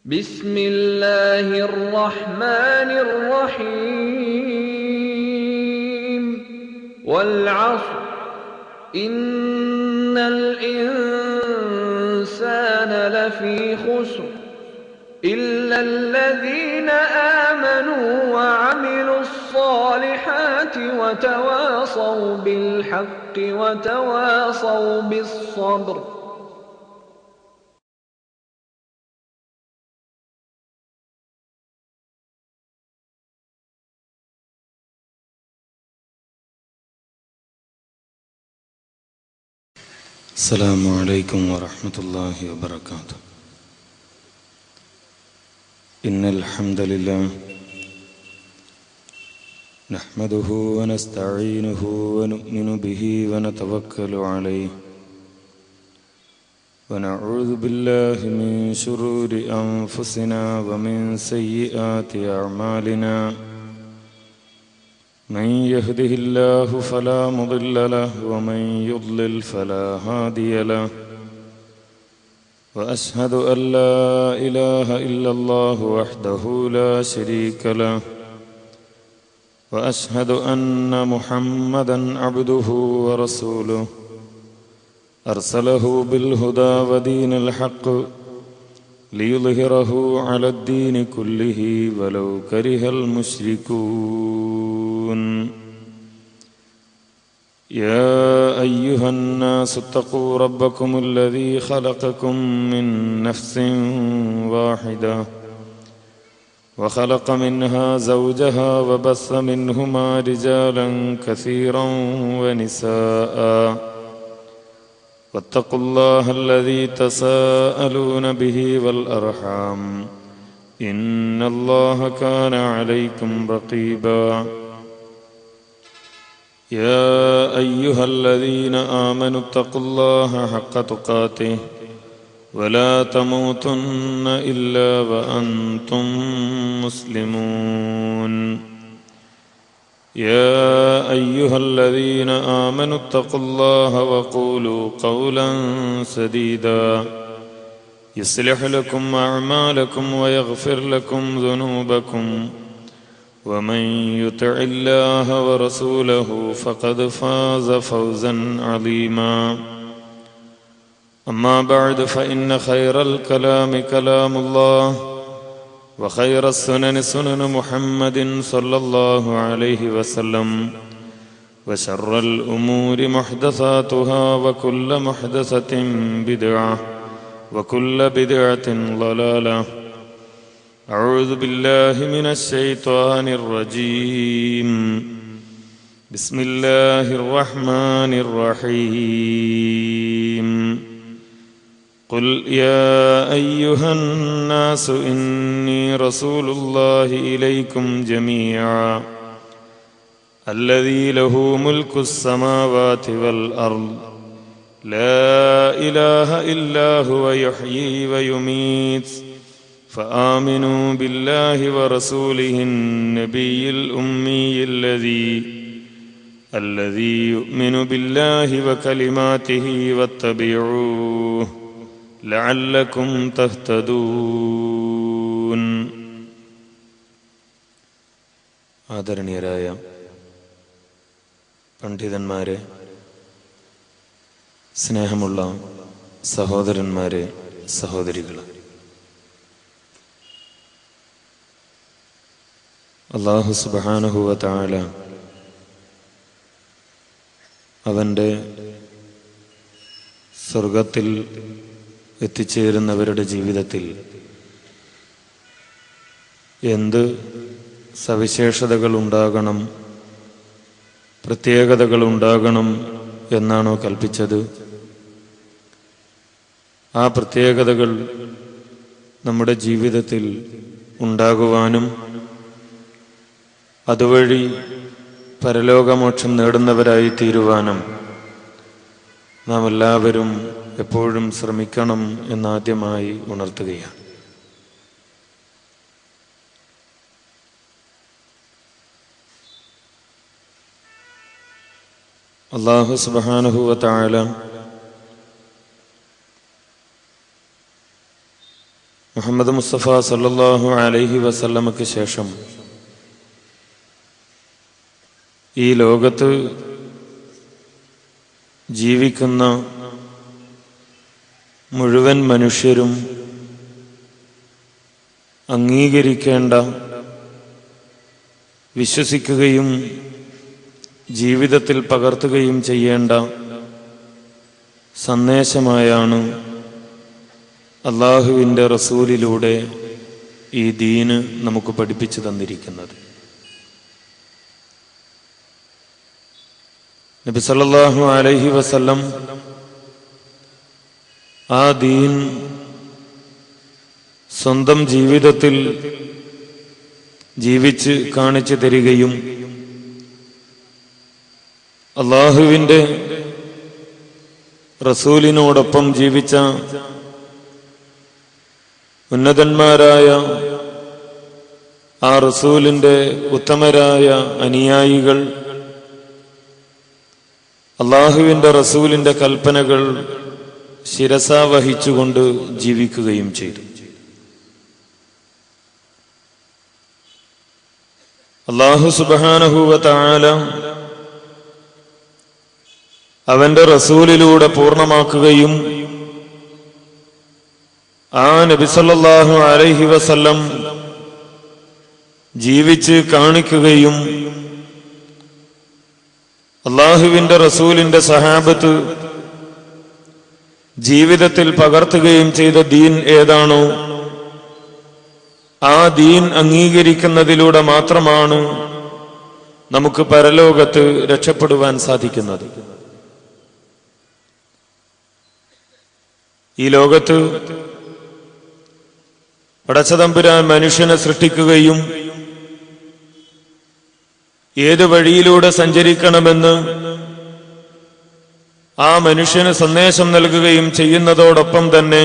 بسم الله الرحمن الرحيم والعصر إن الإنسان لفي خسر إلا الذين آمنوا وعملوا الصالحات وتواصوا بالحق وتواصوا بالصبر. السلام عليكم ورحمة الله وبركاته. إن الحمد لله نحمده ونستعينه ونؤمن به ونتوكل عليه ونعوذ بالله من شرور أنفسنا ومن سيئات أعمالنا. من يهده الله فلا مضل له ومن يضلل فلا هادي له وأشهد أن لا إله إلا الله وحده لا شريك له وأشهد أن محمدا عبده ورسوله أرسله بالهدى ودين الحق ليظهره على الدين كله ولو كره المشركون. يا أيها الناس اتقوا ربكم الذي خلقكم من نفس واحدة وخلق منها زوجها وبث منهما رجالا كثيرا ونساء واتقوا الله الذي تساءلون به والأرحام إن الله كان عليكم رقيبا. يا أيها الذين آمنوا اتقوا الله حق تقاته ولا تموتن إلا وأنتم مسلمون. يا أيها الذين آمنوا اتقوا الله وقولوا قولا سديدا يصلح لكم أعمالكم ويغفر لكم ذنوبكم ومن يطع الله ورسوله فقد فاز فوزا عظيما. أما بعد فإن خير الكلام كلام الله وخير السنن سنن محمد صلى الله عليه وسلم وشر الأمور محدثاتها وكل محدثة بدعة وكل بدعة ضلالة. أعوذ بالله من الشيطان الرجيم. بسم الله الرحمن الرحيم. قل يا أيها الناس إني رسول الله إليكم جميعا الذي له ملك السماوات والأرض لا إله إلا هو يحيي ويميت فآمنوا بالله ورسوله النبي الأمي الذي يؤمن بالله وكلماته واتبعوه لعلكم تهتدون. ആദരണീയരായ പണ്ഡിതന്മാരെ, സ്നേഹമുള്ള സഹോദരന്മാരെ, സഹോദരികളെ, അല്ലാഹു സുബ്ഹാനഹു വ തആല അവൻ്റെ സ്വർഗത്തിൽ എത്തിച്ചേരുന്നവരുടെ ജീവിതത്തിൽ എന്ത് സവിശേഷതകൾ ഉണ്ടാകണം, പ്രത്യേകതകൾ ഉണ്ടാകണം എന്നാണോ കൽപ്പിച്ചത്, ആ പ്രത്യേകതകൾ നമ്മുടെ ജീവിതത്തിൽ ഉണ്ടാകുവാനും അതുവഴി പരലോകമോക്ഷം നേടുന്നവരായി തീരുവാനും നാം എല്ലാവരും എപ്പോഴും ശ്രമിക്കണം എന്നാദ്യമായി ഉണർത്തുകയാണ്. അല്ലാഹു സുബ്ഹാനഹു വ തആല മുഹമ്മദ് മുസ്തഫ സല്ലല്ലാഹു അലൈഹി വസല്ലമയ്ക്ക് ശേഷം ഈ ലോകത്ത് ജീവിക്കുന്ന മുഴുവൻ മനുഷ്യരും അംഗീകരിക്കേണ്ട, വിശ്വസിക്കുകയും ജീവിതത്തിൽ പകർത്തുകയും ചെയ്യേണ്ട സന്ദേശമായാണ് അള്ളാഹുവിൻ്റെ റസൂലിലൂടെ ഈ ദീന് നമുക്ക് പഠിപ്പിച്ചു തന്നിരിക്കുന്നത്. നബി സല്ലല്ലാഹു അലൈഹി വസല്ലം ആ ദീൻ സ്വന്തം ജീവിതത്തിൽ ജീവിച്ച് കാണിച്ചു തരികയും അള്ളാഹുവിൻ്റെ റസൂലിനോടൊപ്പം ജീവിച്ച ഉന്നതന്മാരായ ആ റസൂലിൻ്റെ ഉത്തമരായ അനുയായികൾ അള്ളാഹുവിൻ്റെ റസൂലിൻ്റെ കൽപ്പനകൾ ശിരസാ വഹിച്ചുകൊണ്ട് ജീവിക്കുകയും ചെയ്തു. അല്ലാഹു സുബ്ഹാനഹു വ തആല അവന്റെ റസൂലിലൂടെ പൂർണ്ണമാക്കുകയും ആ നബി സല്ലല്ലാഹു അലൈഹി വസല്ലം ജീവിച്ച് കാണിക്കുകയും അള്ളാഹുവിന്റെ റസൂലിന്റെ സഹാബത്ത് ജീവിതത്തിൽ പകർത്തുകയും ചെയ്ത ദീൻ ഏതാണോ ആ ദീൻ അംഗീകരിക്കുന്നതിലൂടെ മാത്രമാണ് നമുക്ക് പരലോകത്ത് രക്ഷപ്പെടുവാൻ സാധിക്കുന്നത്. ഈ ലോകത്ത് പടച്ചതമ്പുരാൻ മനുഷ്യനെ സൃഷ്ടിക്കുകയും ഏത് വഴിയിലൂടെ സഞ്ചരിക്കണമെന്ന് ആ മനുഷ്യന് സന്ദേശം നൽകുകയും ചെയ്യുന്നതോടൊപ്പം തന്നെ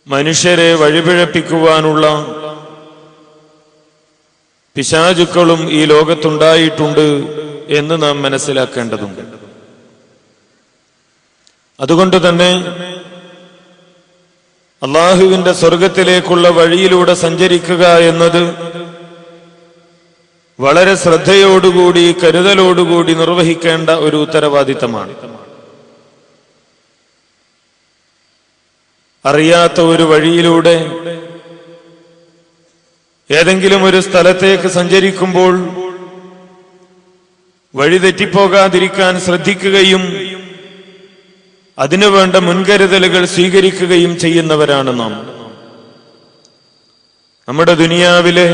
മനുഷ്യരെ വഴിപിഴപ്പിക്കുവാനുള്ള പിശാചുക്കളും ഈ ലോകത്തുണ്ടായിട്ടുണ്ട് എന്ന് നാം മനസ്സിലാക്കേണ്ടതുണ്ട്. അതുകൊണ്ട് തന്നെ അള്ളാഹുവിന്റെ സ്വർഗത്തിലേക്കുള്ള വഴിയിലൂടെ സഞ്ചരിക്കുക എന്നത് വളരെ ശ്രദ്ധയോടുകൂടി കരുതലോടുകൂടി നിർവഹിക്കേണ്ട ഒരു ഉത്തരവാദിത്തമാണ്. അറിയാത്ത ഒരു വഴിയിലൂടെ ഏതെങ്കിലും ഒരു സ്ഥലത്തേക്ക് സഞ്ചരിക്കുമ്പോൾ വഴിതെറ്റിപ്പോകാതിരിക്കാൻ ശ്രദ്ധിക്കുകയും അതിനുവേണ്ട മുൻകരുതലുകൾ സ്വീകരിക്കുകയും ചെയ്യുന്നവരാണ് നാം. നമ്മുടെ ദുനിയാവിലെ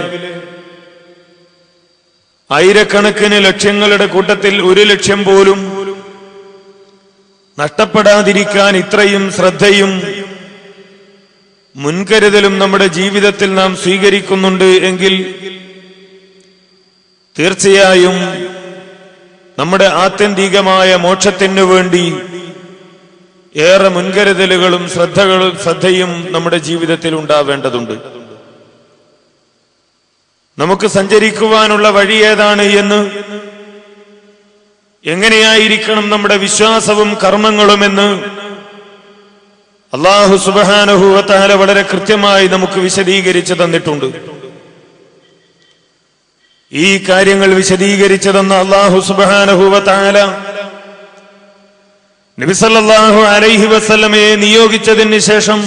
ആയിരക്കണക്കിന് ലക്ഷ്യങ്ങളുടെ കൂട്ടത്തിൽ ഒരു ലക്ഷ്യം പോലും നഷ്ടപ്പെടാതിരിക്കാൻ ഇത്രയും ശ്രദ്ധയും മുൻകരുതലും നമ്മുടെ ജീവിതത്തിൽ നാം സ്വീകരിക്കുന്നുണ്ട് എങ്കിൽ തീർച്ചയായും നമ്മുടെ ആത്യന്തികമായ മോക്ഷത്തിനു വേണ്ടി ഏറെ മുൻകരുതലുകളും ശ്രദ്ധയും നമ്മുടെ ജീവിതത്തിൽ ഉണ്ടാവേണ്ടതുണ്ട്. നമുക്ക് സഞ്ചരിക്കുവാനുള്ള വഴി ഏതാണ് എന്ന്, എങ്ങനെയായിരിക്കണം നമ്മുടെ വിശ്വാസവും കർമ്മങ്ങളുമെന്ന് അല്ലാഹു സുബ്ഹാനഹു വ തആല വളരെ കൃത്യമായി നമുക്ക് വിശദീകരിച്ചു തന്നിട്ടുണ്ട്. ഈ കാര്യങ്ങൾ വിശദീകരിച്ചു തന്ന അല്ലാഹു സുബ്ഹാനഹു വ തആല നബി സല്ലല്ലാഹു അലൈഹി വസല്ലമയെ നിയോഗിച്ചതിന് ശേഷം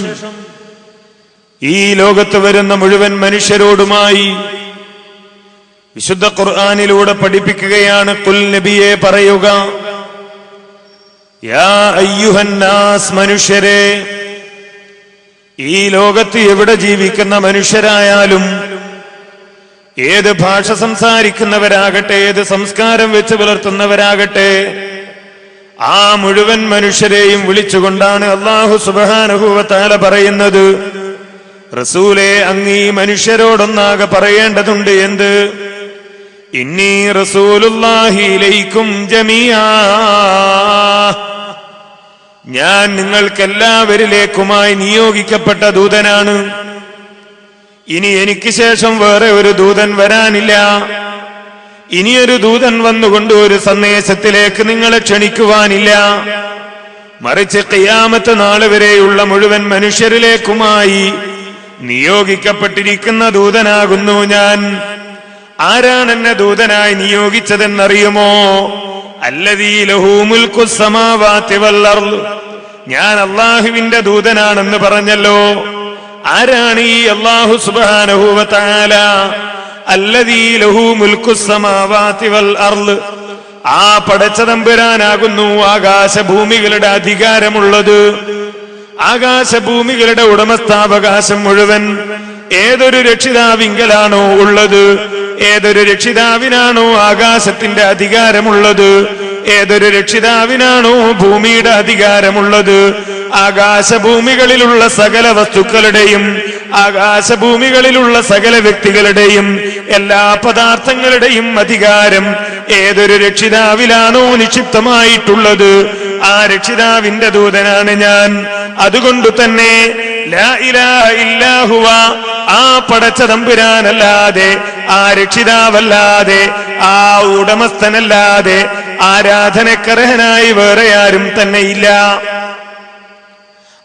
ഈ ലോകത്ത് വരുന്ന മുഴുവൻ മനുഷ്യരോടുമായി വിശുദ്ധ ഖുർആനിലൂടെ പഠിപ്പിക്കുകയാണ്. ഖുൽ നബിയെ പറയുക, യാ അയ്യുഹന്നാസ്, മനുഷ്യരെ, ഈ ലോകത്ത് എവിടെ ജീവിക്കുന്ന മനുഷ്യരായാലും ഏത് ഭാഷ സംസാരിക്കുന്നവരാകട്ടെ, ഏത് സംസ്കാരം വെച്ച് പുലർത്തുന്നവരാകട്ടെ, ആ മുഴുവൻ മനുഷ്യരെയും വിളിച്ചുകൊണ്ടാണ് അല്ലാഹു സുബ്ഹാനഹു വ തആല പറയുന്നത്, റസൂലേ, അങ്ങീ മനുഷ്യരോടൊന്നാകെ പറയേണ്ടതുണ്ട്. എന്ത്? ഇന്നി റസൂലുള്ളാഹി ഇലൈക്കും ജമീആ, ഞാൻ നിങ്ങൾക്കെല്ലാവരിലേക്കുമായി നിയോഗിക്കപ്പെട്ട ദൂതനാണ്. ഇനി എനിക്ക് ശേഷം വേറെ ഒരു ദൂതൻ വരാനില്ല. ഇനിയൊരു ദൂതൻ വന്നുകൊണ്ട് ഒരു സന്ദേശത്തിലേക്ക് നിങ്ങളെ ക്ഷണിക്കുവാനില്ല. മറിച്ച് ഖിയാമത്ത് നാൾ വരെയുള്ള മുഴുവൻ മനുഷ്യരിലേക്കുമായി നിയോഗിക്കപ്പെട്ടിരിക്കുന്ന ദൂതനാകുന്നു ഞാൻ. ആരാണ് എന്നെ ദൂതനായി നിയോഗിച്ചതെന്നറിയുമോ? അല്ലദീ ലഹു മുൽക്കുസ് സമാവാതി വൽ അർള്. ഞാൻ അല്ലാഹുവിന്റെ ദൂതനാണെന്ന് പറഞ്ഞല്ലോ. ആരാണ് ഈ അല്ലാഹു സുബ്ഹാനഹു വ തആല? അല്ലദീ ലഹു മുൽക്കുസ് സമാവാതി വൽ അർള്. ആ പടച്ച തമ്പുരാനാകുന്നു ആകാശഭൂമികളുടെ അധികാരമുള്ളത്. ആകാശഭൂമികളുടെ ഉടമസ്ഥാവകാശം മുഴുവൻ ഏതൊരു രക്ഷിതാവിങ്കലാണോ ഉള്ളത്, ഏതൊരു രക്ഷിതാവിനാണോ ആകാശത്തിന്റെ അധികാരമുള്ളത്, ഏതൊരു രക്ഷിതാവിനാണോ ഭൂമിയുടെ അധികാരമുള്ളത്, ആകാശഭൂമികളിലുള്ള സകല വസ്തുക്കളുടെയും ആകാശഭൂമികളിലുള്ള സകല വ്യക്തികളുടെയും എല്ലാ പദാർത്ഥങ്ങളുടെയും അധികാരം ഏതൊരു രക്ഷിതാവിലാണോ നിക്ഷിപ്തമായിട്ടുള്ളത്, ആ രക്ഷിതാവിന്റെ ദൂതനാണ് ഞാൻ. അതുകൊണ്ട് തന്നെ ലാ ഇലാഹ ഇല്ലാ ഹുവ, ആ പടച്ച തമ്പുരാനല്ലാതെ, ആ രക്ഷിതാവല്ലാതെ, ആ ഉടമസ്ഥനല്ലാതെ ആരാധനക്കർഹനായി വേറെ ആരും തന്നെ ഇല്ല.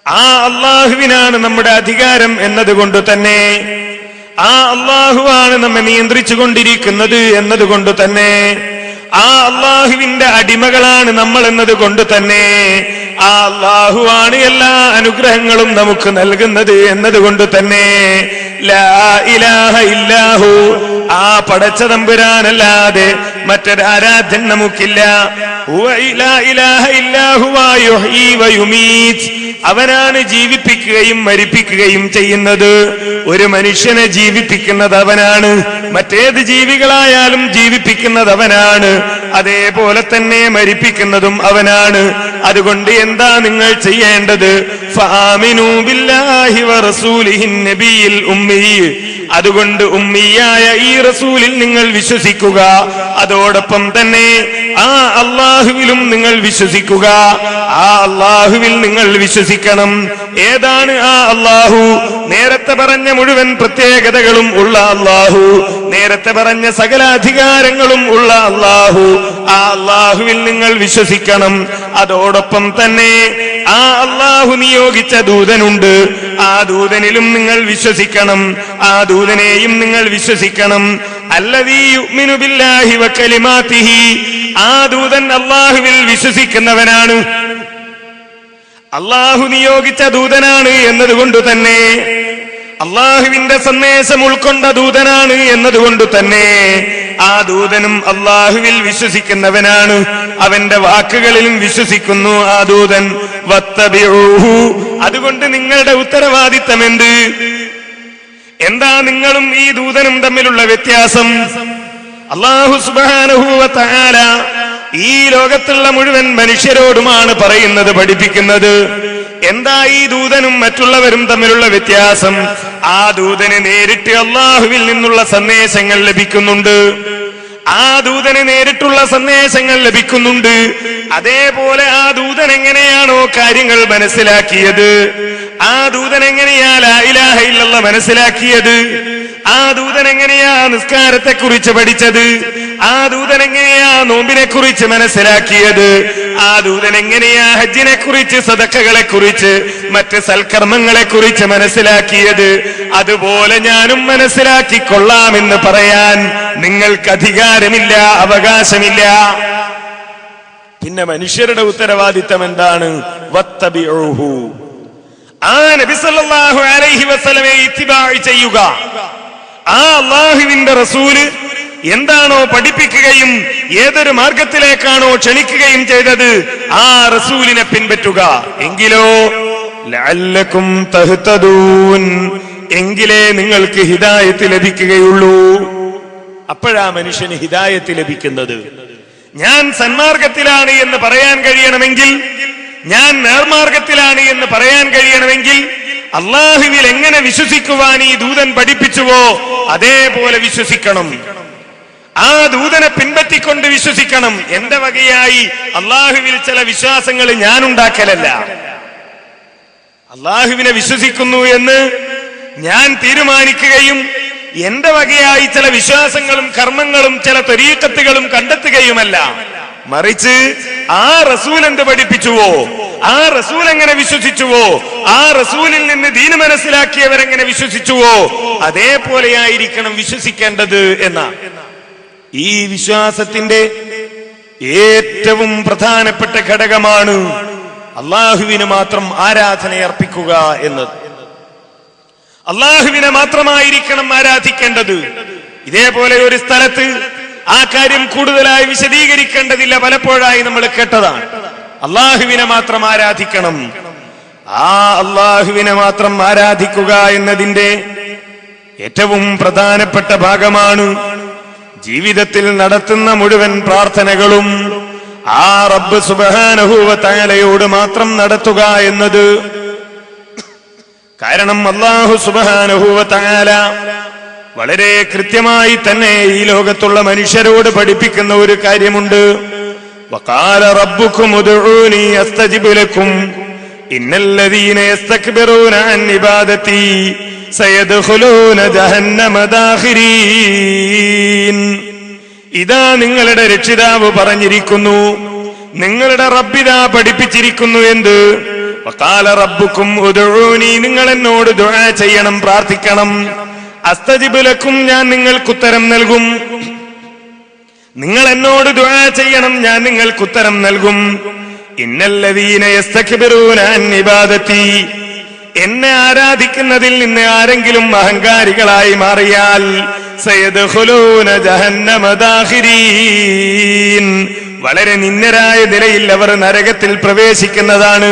ആ അള്ളാഹുവിനാണ് നമ്മുടെ അധികാരം എന്നതുകൊണ്ട് തന്നെ, ആ അള്ളാഹുവാണ് നമ്മെ നിയന്ത്രിച്ചു കൊണ്ടിരിക്കുന്നത് എന്നതുകൊണ്ട് തന്നെ, ആ അള്ളാഹുവിന്റെ അടിമകളാണ് നമ്മൾ എന്നതുകൊണ്ട് തന്നെ, ആ അള്ളാഹുവാണ് എല്ലാ അനുഗ്രഹങ്ങളും നമുക്ക് നൽകുന്നത് എന്നതുകൊണ്ട് തന്നെ ലാ ഇലാഹ ഇല്ലാഹു, ആ പടച്ച തമ്പുരാനല്ലാതെ മറ്റൊരാരാധ്യൻ നമുക്കില്ല. അവനാണ് ജീവിപ്പിക്കുകയും മരിപ്പിക്കുകയും ചെയ്യുന്നത്. ഒരു മനുഷ്യനെ ജീവിപ്പിക്കുന്നത് അവനാണ്, മറ്റേത് ജീവികളായാലും ജീവിപ്പിക്കുന്നത് അവനാണ്, അതേപോലെ തന്നെ മരിപ്പിക്കുന്നതും അവനാണ്. അതുകൊണ്ട് എന്താ നിങ്ങൾ ചെയ്യേണ്ടത്? ഫആമിനൂ ബില്ലാഹി വറസൂലിഹിൻ നബിയിൽ ഉമ്മി, അതുകൊണ്ട് ഉമ്മിയായ ഈ റസൂലിൽ നിങ്ങൾ വിശ്വസിക്കുക. അതോടൊപ്പം തന്നെ ആ അള്ളാഹുവിലും നിങ്ങൾ വിശ്വസിക്കുക. ആ അള്ളാഹുവിൽ നിങ്ങൾ വിശ്വസിക്കണം. ഏതാണ് ആ അള്ളാഹു? നേരത്തെ പറഞ്ഞ മുഴുവൻ പ്രത്യേകതകളും ഉള്ള അള്ളാഹു, നേരത്തെ പറഞ്ഞ സകല അധികാരങ്ങളും ഉള്ള അള്ളാഹു. ആ അള്ളാഹുവിൽ നിങ്ങൾ വിശ്വസിക്കണം. അതോടൊപ്പം തന്നെ ആ അള്ളാഹു നിയോഗിച്ച ദൂതനുണ്ട്, ആ ദൂതനിലും നിങ്ങൾ വിശ്വസിക്കണം. ആ ദൂതനെയും നിങ്ങൾ വിശ്വസിക്കണം. അല്ലദീ യുഅ്മിനു ബില്ലാഹി വ കലിമാതിഹി, ആ ദൂതൻ അള്ളാഹുവിൽ വിശ്വസിക്കുന്നവനാണ്, അള്ളാഹു നിയോഗിച്ച ദൂതനാണ് എന്നതുകൊണ്ട് തന്നെ, അള്ളാഹുവിന്റെ സന്ദേശം ഉൾക്കൊണ്ട ദൂതനാണ് എന്നതുകൊണ്ട് തന്നെ ആ ദൂതനും അള്ളാഹുവിൽ വിശ്വസിക്കുന്നവനാണ്. അവന്റെ വാക്കുകളിലും വിശ്വസിക്കുന്നു ആ ദൂതൻ. വത്തബിഊഹു, അതുകൊണ്ട് നിങ്ങളുടെ ഉത്തരവാദിത്തം എന്ത്? എന്താ നിങ്ങളും ഈ ദൂതനും തമ്മിലുള്ള വ്യത്യാസം? അല്ലാഹു സുബ്ഹാനഹു വ തആല ഈ ലോകത്തുള്ള മുഴുവൻ മനുഷ്യരോടുമാണ് പറയുന്നത്, പഠിപ്പിക്കുന്നത്. എന്താ ഈ ദൂതനും മറ്റുള്ളവരും തമ്മിലുള്ള വ്യത്യാസം? ആ ദൂതന് നേരിട്ട് അള്ളാഹുവിൽ നിന്നുള്ള സന്ദേശങ്ങൾ ലഭിക്കുന്നുണ്ട്, ആ ദൂതന് നേരിട്ടുള്ള സന്ദേശങ്ങൾ ലഭിക്കുന്നുണ്ട്. അതേപോലെ ആ ദൂതൻ എങ്ങനെയാണോ കാര്യങ്ങൾ മനസ്സിലാക്കിയത്, ആ ദൂതൻ എങ്ങനെയാ ലാ ഇലാഹ ഇല്ലല്ലാഹ് മനസ്സിലാക്കിയത്, ആ ദൂതൻ എങ്ങനെയാ നിസ്കാരത്തെ കുറിച്ച് പഠിച്ചത്, ആ ദൂതൻ എങ്ങനെയാ നോമ്പിനെ കുറിച്ച് മനസ്സിലാക്കിയത്, ആ ദൂതൻ എങ്ങനെയാ ഹജ്ജിനെ കുറിച്ച്, സദഖകളെ കുറിച്ച്, മറ്റ് സൽക്കർമ്മങ്ങളെ കുറിച്ച് മനസ്സിലാക്കിയത്, അതുപോലെ ഞാനും മനസ്സിലാക്കിക്കൊള്ളാമെന്ന് പറയാൻ നിങ്ങൾക്ക് അധികാരമില്ല, അവകാശമില്ല. പിന്നെ മനുഷ്യരുടെ ഉത്തരവാദിത്തം എന്താണ്? വത്തബിഊഹു, ആ നബി സല്ലല്ലാഹു അലൈഹി വസല്ലമയെ ഇത്തിബാഅ് ചെയ്യുക. ആ അല്ലാഹുവിന്റെ റസൂല് എന്താണോ പഠിപ്പിക്കുകയും ഏതൊരു മാർഗത്തിലേക്കാണോ ക്ഷണിക്കുകയും ചെയ്തത്, ആ റസൂലിനെ പിൻപറ്റുക. എങ്കിലോ ലഅല്ലകും തഹ്തദൂൻ, എങ്കിലേ നിങ്ങൾക്ക് ഹിദായത്ത് ലഭിക്കുകയുള്ളൂ. അപ്പോഴാ മനുഷ്യന് ഹിദായത്ത് ലഭിക്കുന്നത്. ഞാൻ സന്മാർഗത്തിലാണ് എന്ന് പറയാൻ കഴിയണമെങ്കിൽ, ഞാൻ നേർമാർഗത്തിലാണ് എന്ന് പറയാൻ കഴിയണമെങ്കിൽ, അള്ളാഹുവിൽ എങ്ങനെ വിശ്വസിക്കുവാൻ ഈ ദൂതൻ പഠിപ്പിച്ചുവോ അതേപോലെ വിശ്വസിക്കണം. ആ ദൂതനെ പിൻപറ്റിക്കൊണ്ട് വിശ്വസിക്കണം. എന്റെ വകയായി അള്ളാഹുവിൽ ചില വിശ്വാസങ്ങൾ ഞാൻ ഉണ്ടാക്കലല്ല. അള്ളാഹുവിനെ വിശ്വസിക്കുന്നു എന്ന് ഞാൻ തീരുമാനിക്കുകയും എന്റെ വകയായി ചില വിശ്വാസങ്ങളും കർമ്മങ്ങളും ചില ത്വരീഖത്തുകളും കണ്ടെത്തുകയുമല്ല. മറിച്ച് ആ റസൂൽ എന്ത് പഠിപ്പിച്ചുവോ, ആ റസൂൽ എങ്ങനെ വിശ്വസിച്ചുവോ, ആ റസൂലിൽ നിന്ന് ദീന് മനസ്സിലാക്കിയവരെങ്ങനെ വിശ്വസിച്ചുവോ അതേപോലെയായിരിക്കണം വിശ്വസിക്കേണ്ടത് എന്ന ഈ വിശ്വാസത്തിന്റെ ഏറ്റവും പ്രധാനപ്പെട്ട ഘടകമാണ് അള്ളാഹുവിന് മാത്രം ആരാധന അർപ്പിക്കുക എന്നത്. അള്ളാഹുവിനെ മാത്രമായിരിക്കണം ആരാധിക്കേണ്ടത്. ഇതേപോലെ ഒരു സ്ഥലത്ത് ആ കാര്യം കൂടുതലായി വിശദീകരിക്കേണ്ടതില്ല, പലപ്പോഴായി നമ്മൾ കേട്ടതാണ്. അള്ളാഹുവിനെ മാത്രം ആരാധിക്കണം. ആ അള്ളാഹുവിനെ മാത്രം ആരാധിക്കുക എന്നതിന്റെ ഏറ്റവും പ്രധാനപ്പെട്ട ഭാഗമാണ് ജീവിതത്തിൽ നടത്തുന്ന മുഴുവൻ പ്രാർത്ഥനകളും ആ റബ്ബ് സുബ്ഹാനഹു വ തആലയോട് മാത്രം നടത്തുക എന്നത്. കാരണം അല്ലാഹു സുബ്ഹാനഹു വ തആല വളരെ കൃത്യമായി തന്നെ ഈ ലോകത്തുള്ള മനുഷ്യരോട് പഠിപ്പിക്കുന്ന ഒരു കാര്യമുണ്ട്. വഖാല റബ്ബുക്കും ഉദ്ഊനി അസ്തജിബ് ലക്കും ഇന്നല്ലദീന യസ്തക്ബിറൂന അൻ ഇബാദതി സയദ്ഖുലൂന ജഹന്നമ ദാഖിരീൻ. ഇതാ നിങ്ങളുടെ രക്ഷിതാവ് പറഞ്ഞിരിക്കുന്നു, നിങ്ങളുടെ റബ്ബിതാ പഠിപ്പിച്ചിരിക്കുന്നു എന്ത്? വഖാല റബ്ബുക്കും ഉദ്ഊനി, നിങ്ങൾ എന്നോട് ദുആ ചെയ്യണം, പ്രാർത്ഥിക്കണം. അസ്തജിബ് ലക്കും, ഞാൻ നിങ്ങൾക്കുത്തരം നൽകും. നിങ്ങൾ എന്നോട് ദുആ ചെയ്യണം, ഞാൻ നിങ്ങൾക്കുത്തരം നൽകും. ഇന്നല്ലദീന യസ്തക്ബിറൂന അൻ ഇബാദതി, എന്നെ ആരാധിക്കുന്നതിൽ നിന്ന് ആരെങ്കിലും അഹങ്കാരികളായി മാറിയാൽ സയദ്ഖുലൂന ജഹന്നമ ദാഖിരീൻ, വളരെ നിന്ദരായ നിലയിൽ അവർ നരകത്തിൽ പ്രവേശിക്കുന്നതാണ്.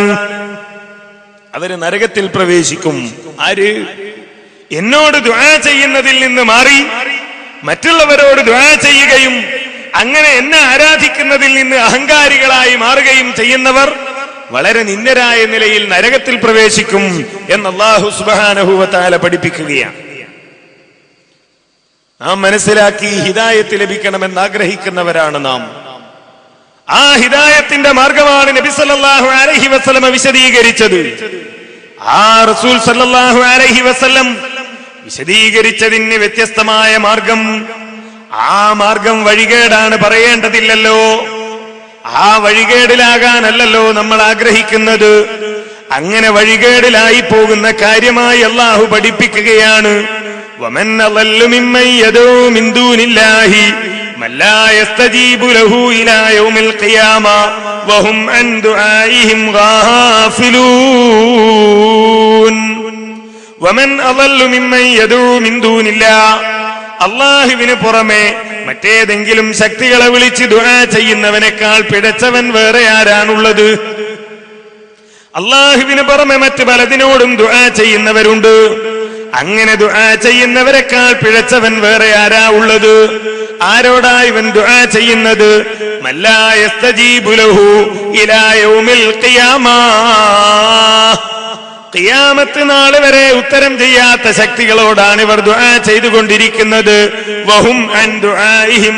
അവര് നരകത്തിൽ പ്രവേശിക്കും. ആര്? എന്നോട് ദുആ ചെയ്യുന്നതിൽ നിന്ന് മാറി മറ്റുള്ളവരോട് ദുആ ചെയ്യുകയും അങ്ങനെ എന്നെ ആരാധിക്കുന്നതിൽ നിന്ന് അഹങ്കാരികളായി മാറുകയും ചെയ്യുന്നവർ വളരെ നിന്ദരായ നിലയിൽ നരകത്തിൽ പ്രവേശിക്കും എന്ന് അല്ലാഹു സുബ്ഹാനഹു വ തആല പഠിപ്പിക്കുകയാണ്. നാം മനസ്സിലാക്കി ഹിദായത്ത് ലഭിക്കണമെന്ന് ആഗ്രഹിക്കുന്നവരാണ് നാം. ആ ഹിദായത്തിന്റെ മാർഗമാണ് നബി സല്ലല്ലാഹു അലൈഹി വസല്ലം വിശദീകരിച്ചത്. ആ റസൂൽ സല്ലല്ലാഹു അലൈഹി വസല്ലം വിശദീകരിച്ചതിന് വ്യത്യസ്തമായ മാർഗം, ആ മാർഗം വഴികേടാണ് പറയേണ്ടതില്ലല്ലോ. ആ വഴികേടിലാകാനല്ലല്ലോ നമ്മൾ ആഗ്രഹിക്കുന്നത്. അങ്ങനെ വഴികേടിലായി പോകുന്ന കാര്യമായി അല്ലാഹു പഠിപ്പിക്കുകയാണ്. വമൻ അളല്ലു മിമ്മൻ യദഉ മിൻ ദൂനില്ലാഹി മൻ ലാ യസ്തജീബു ലഹു ഇലാ യൗമിൽ ഖിയാമ വഹും അൻ ദുആഇഹിം ഗാഫിലൂൻ. വമൻ അളല്ലു മിമ്മൻ യദഉ മിൻ ദൂനില്ലാഹ്, അല്ലാഹുവിന് പുറമെ മറ്റേതെങ്കിലും ശക്തികളെ വിളിച്ച് ദുആ ചെയ്യുന്നവനേക്കാൾ പിഴച്ചവൻ വേറെ ആരാണുള്ളത്? അല്ലാഹുവിന് പുറമെ മറ്റു പലതിനോടും ദുആ ചെയ്യുന്നവരുണ്ട്. അങ്ങനെ ദുആ ചെയ്യുന്നവരെക്കാൾ പിഴച്ചവൻ വേറെ ആരാ ഉള്ളത്? ആരോടാ ഇവൻ ദുആ ചെയ്യുന്നത്? മല്ലാ യസ്തജീബു ലഹു ഇലാ യൗമിൽ ഖിയാമ, ഖിയാമത്ത് നാൾ വരെ ഉത്തരം ചെയ്യാത്ത ശക്തികളോടാണ് ഇവർ ദുആ ചെയ്തുകൊണ്ടിരിക്കുന്നത്. വഹും അൻ ദുആഇഹിം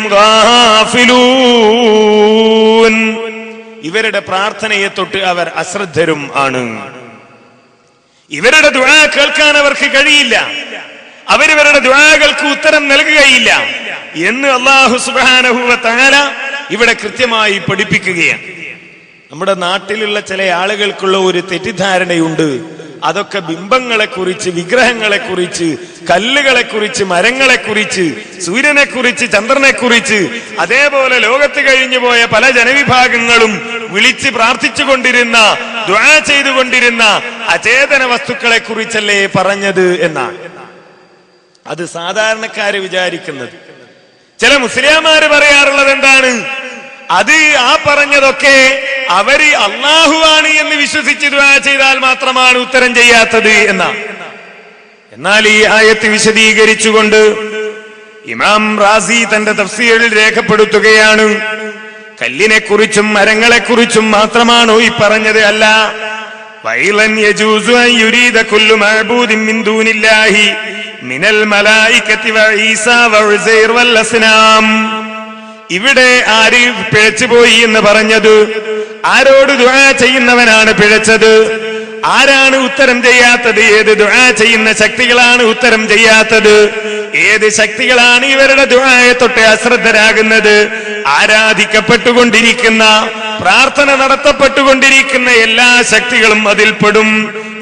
ഗാഫിലൂൻ, ഇവരുടെ പ്രാർത്ഥനയെ തൊട്ട് അവർ അശ്രദ്ധരും ആണ്. ഇവരുടെ ദുആ കേൾക്കാൻ അവർക്ക് കഴിയില്ല, അവരിവരുടെ ദുആകൾക്ക് ഉത്തരം നൽകുകയില്ല എന്ന് അല്ലാഹു സുബ്ഹാനഹു വ തആല ഇവിടെ കൃത്യമായി പഠിപ്പിക്കുകയാണ്. നമ്മുടെ നാട്ടിലുള്ള ചില ആളുകൾക്കുള്ള ഒരു തെറ്റിദ്ധാരണയുണ്ട്. അതൊക്കെ ബിംബങ്ങളെ കുറിച്ച്, വിഗ്രഹങ്ങളെ കുറിച്ച്, കല്ലുകളെ കുറിച്ച്, മരങ്ങളെ കുറിച്ച്, സൂര്യനെ കുറിച്ച്, ചന്ദ്രനെ കുറിച്ച്, അതേപോലെ ലോകത്ത് കഴിഞ്ഞു പോയ പല ജനവിഭാഗങ്ങളും വിളിച്ച് പ്രാർത്ഥിച്ചുകൊണ്ടിരുന്ന, ദുആ ചെയ്തുകൊണ്ടിരുന്ന അചേതന വസ്തുക്കളെ കുറിച്ചല്ലേ പറഞ്ഞത് എന്നാണ്. അത് സാധാരണക്കാര് വിചാരിക്കുന്നത്. ചില മുസ്ലിംമാര് പറയാറുള്ളത് എന്താണ്? അത് ആ പറഞ്ഞതൊക്കെ അവര് അല്ലാഹുവാണ് എന്ന് വിശ്വസിച്ച് ദുആ ചെയ്താൽ മാത്രമാണ് ഉത്തരം ചെയ്യാത്തത് എന്നാണ്. എന്നാൽ ഈ ആയത്ത് വിശദീകരിച്ചുകൊണ്ട് ഇമാം റാസി തന്റെ തഫ്സീറിൽ രേഖപ്പെടുത്തുകയാണ്, കല്ലിനെ കുറിച്ചും മരങ്ങളെ കുറിച്ചും മാത്രമാണോ ഈ പറഞ്ഞത്? അല്ല. വൈലൻ യജൂസു അൻ യുരീദ കുല്ലു മഅബൂദിൻ മിൻ ദൂനില്ലാഹി മിനൽ മലായികതി വഈസാ വഉസൈർ വൽ അസ്നാം. ഇവിടെ ആര് പിഴച്ചുപോയി എന്ന് പറഞ്ഞത്? ആരോട് ദുആ ചെയ്യുന്നവനാണ് പിഴച്ചത്? ആരാണ് ഉത്തരം ചെയ്യാത്തത്? ഏത് ദുആ ചെയ്യുന്ന ശക്തികളാണ് ഉത്തരം ചെയ്യാത്തത്? ഏത് ശക്തികളാണ് ഇവരുടെ ദുആയെ തൊട്ട് അശ്രദ്ധരാകുന്നത്? ആരാധിക്കപ്പെട്ടുകൊണ്ടിരിക്കുന്ന പ്രാർത്ഥന നടത്തപ്പെട്ടുകൊണ്ടിരിക്കുന്ന എല്ലാ ശക്തികളും അതിൽപ്പെടും.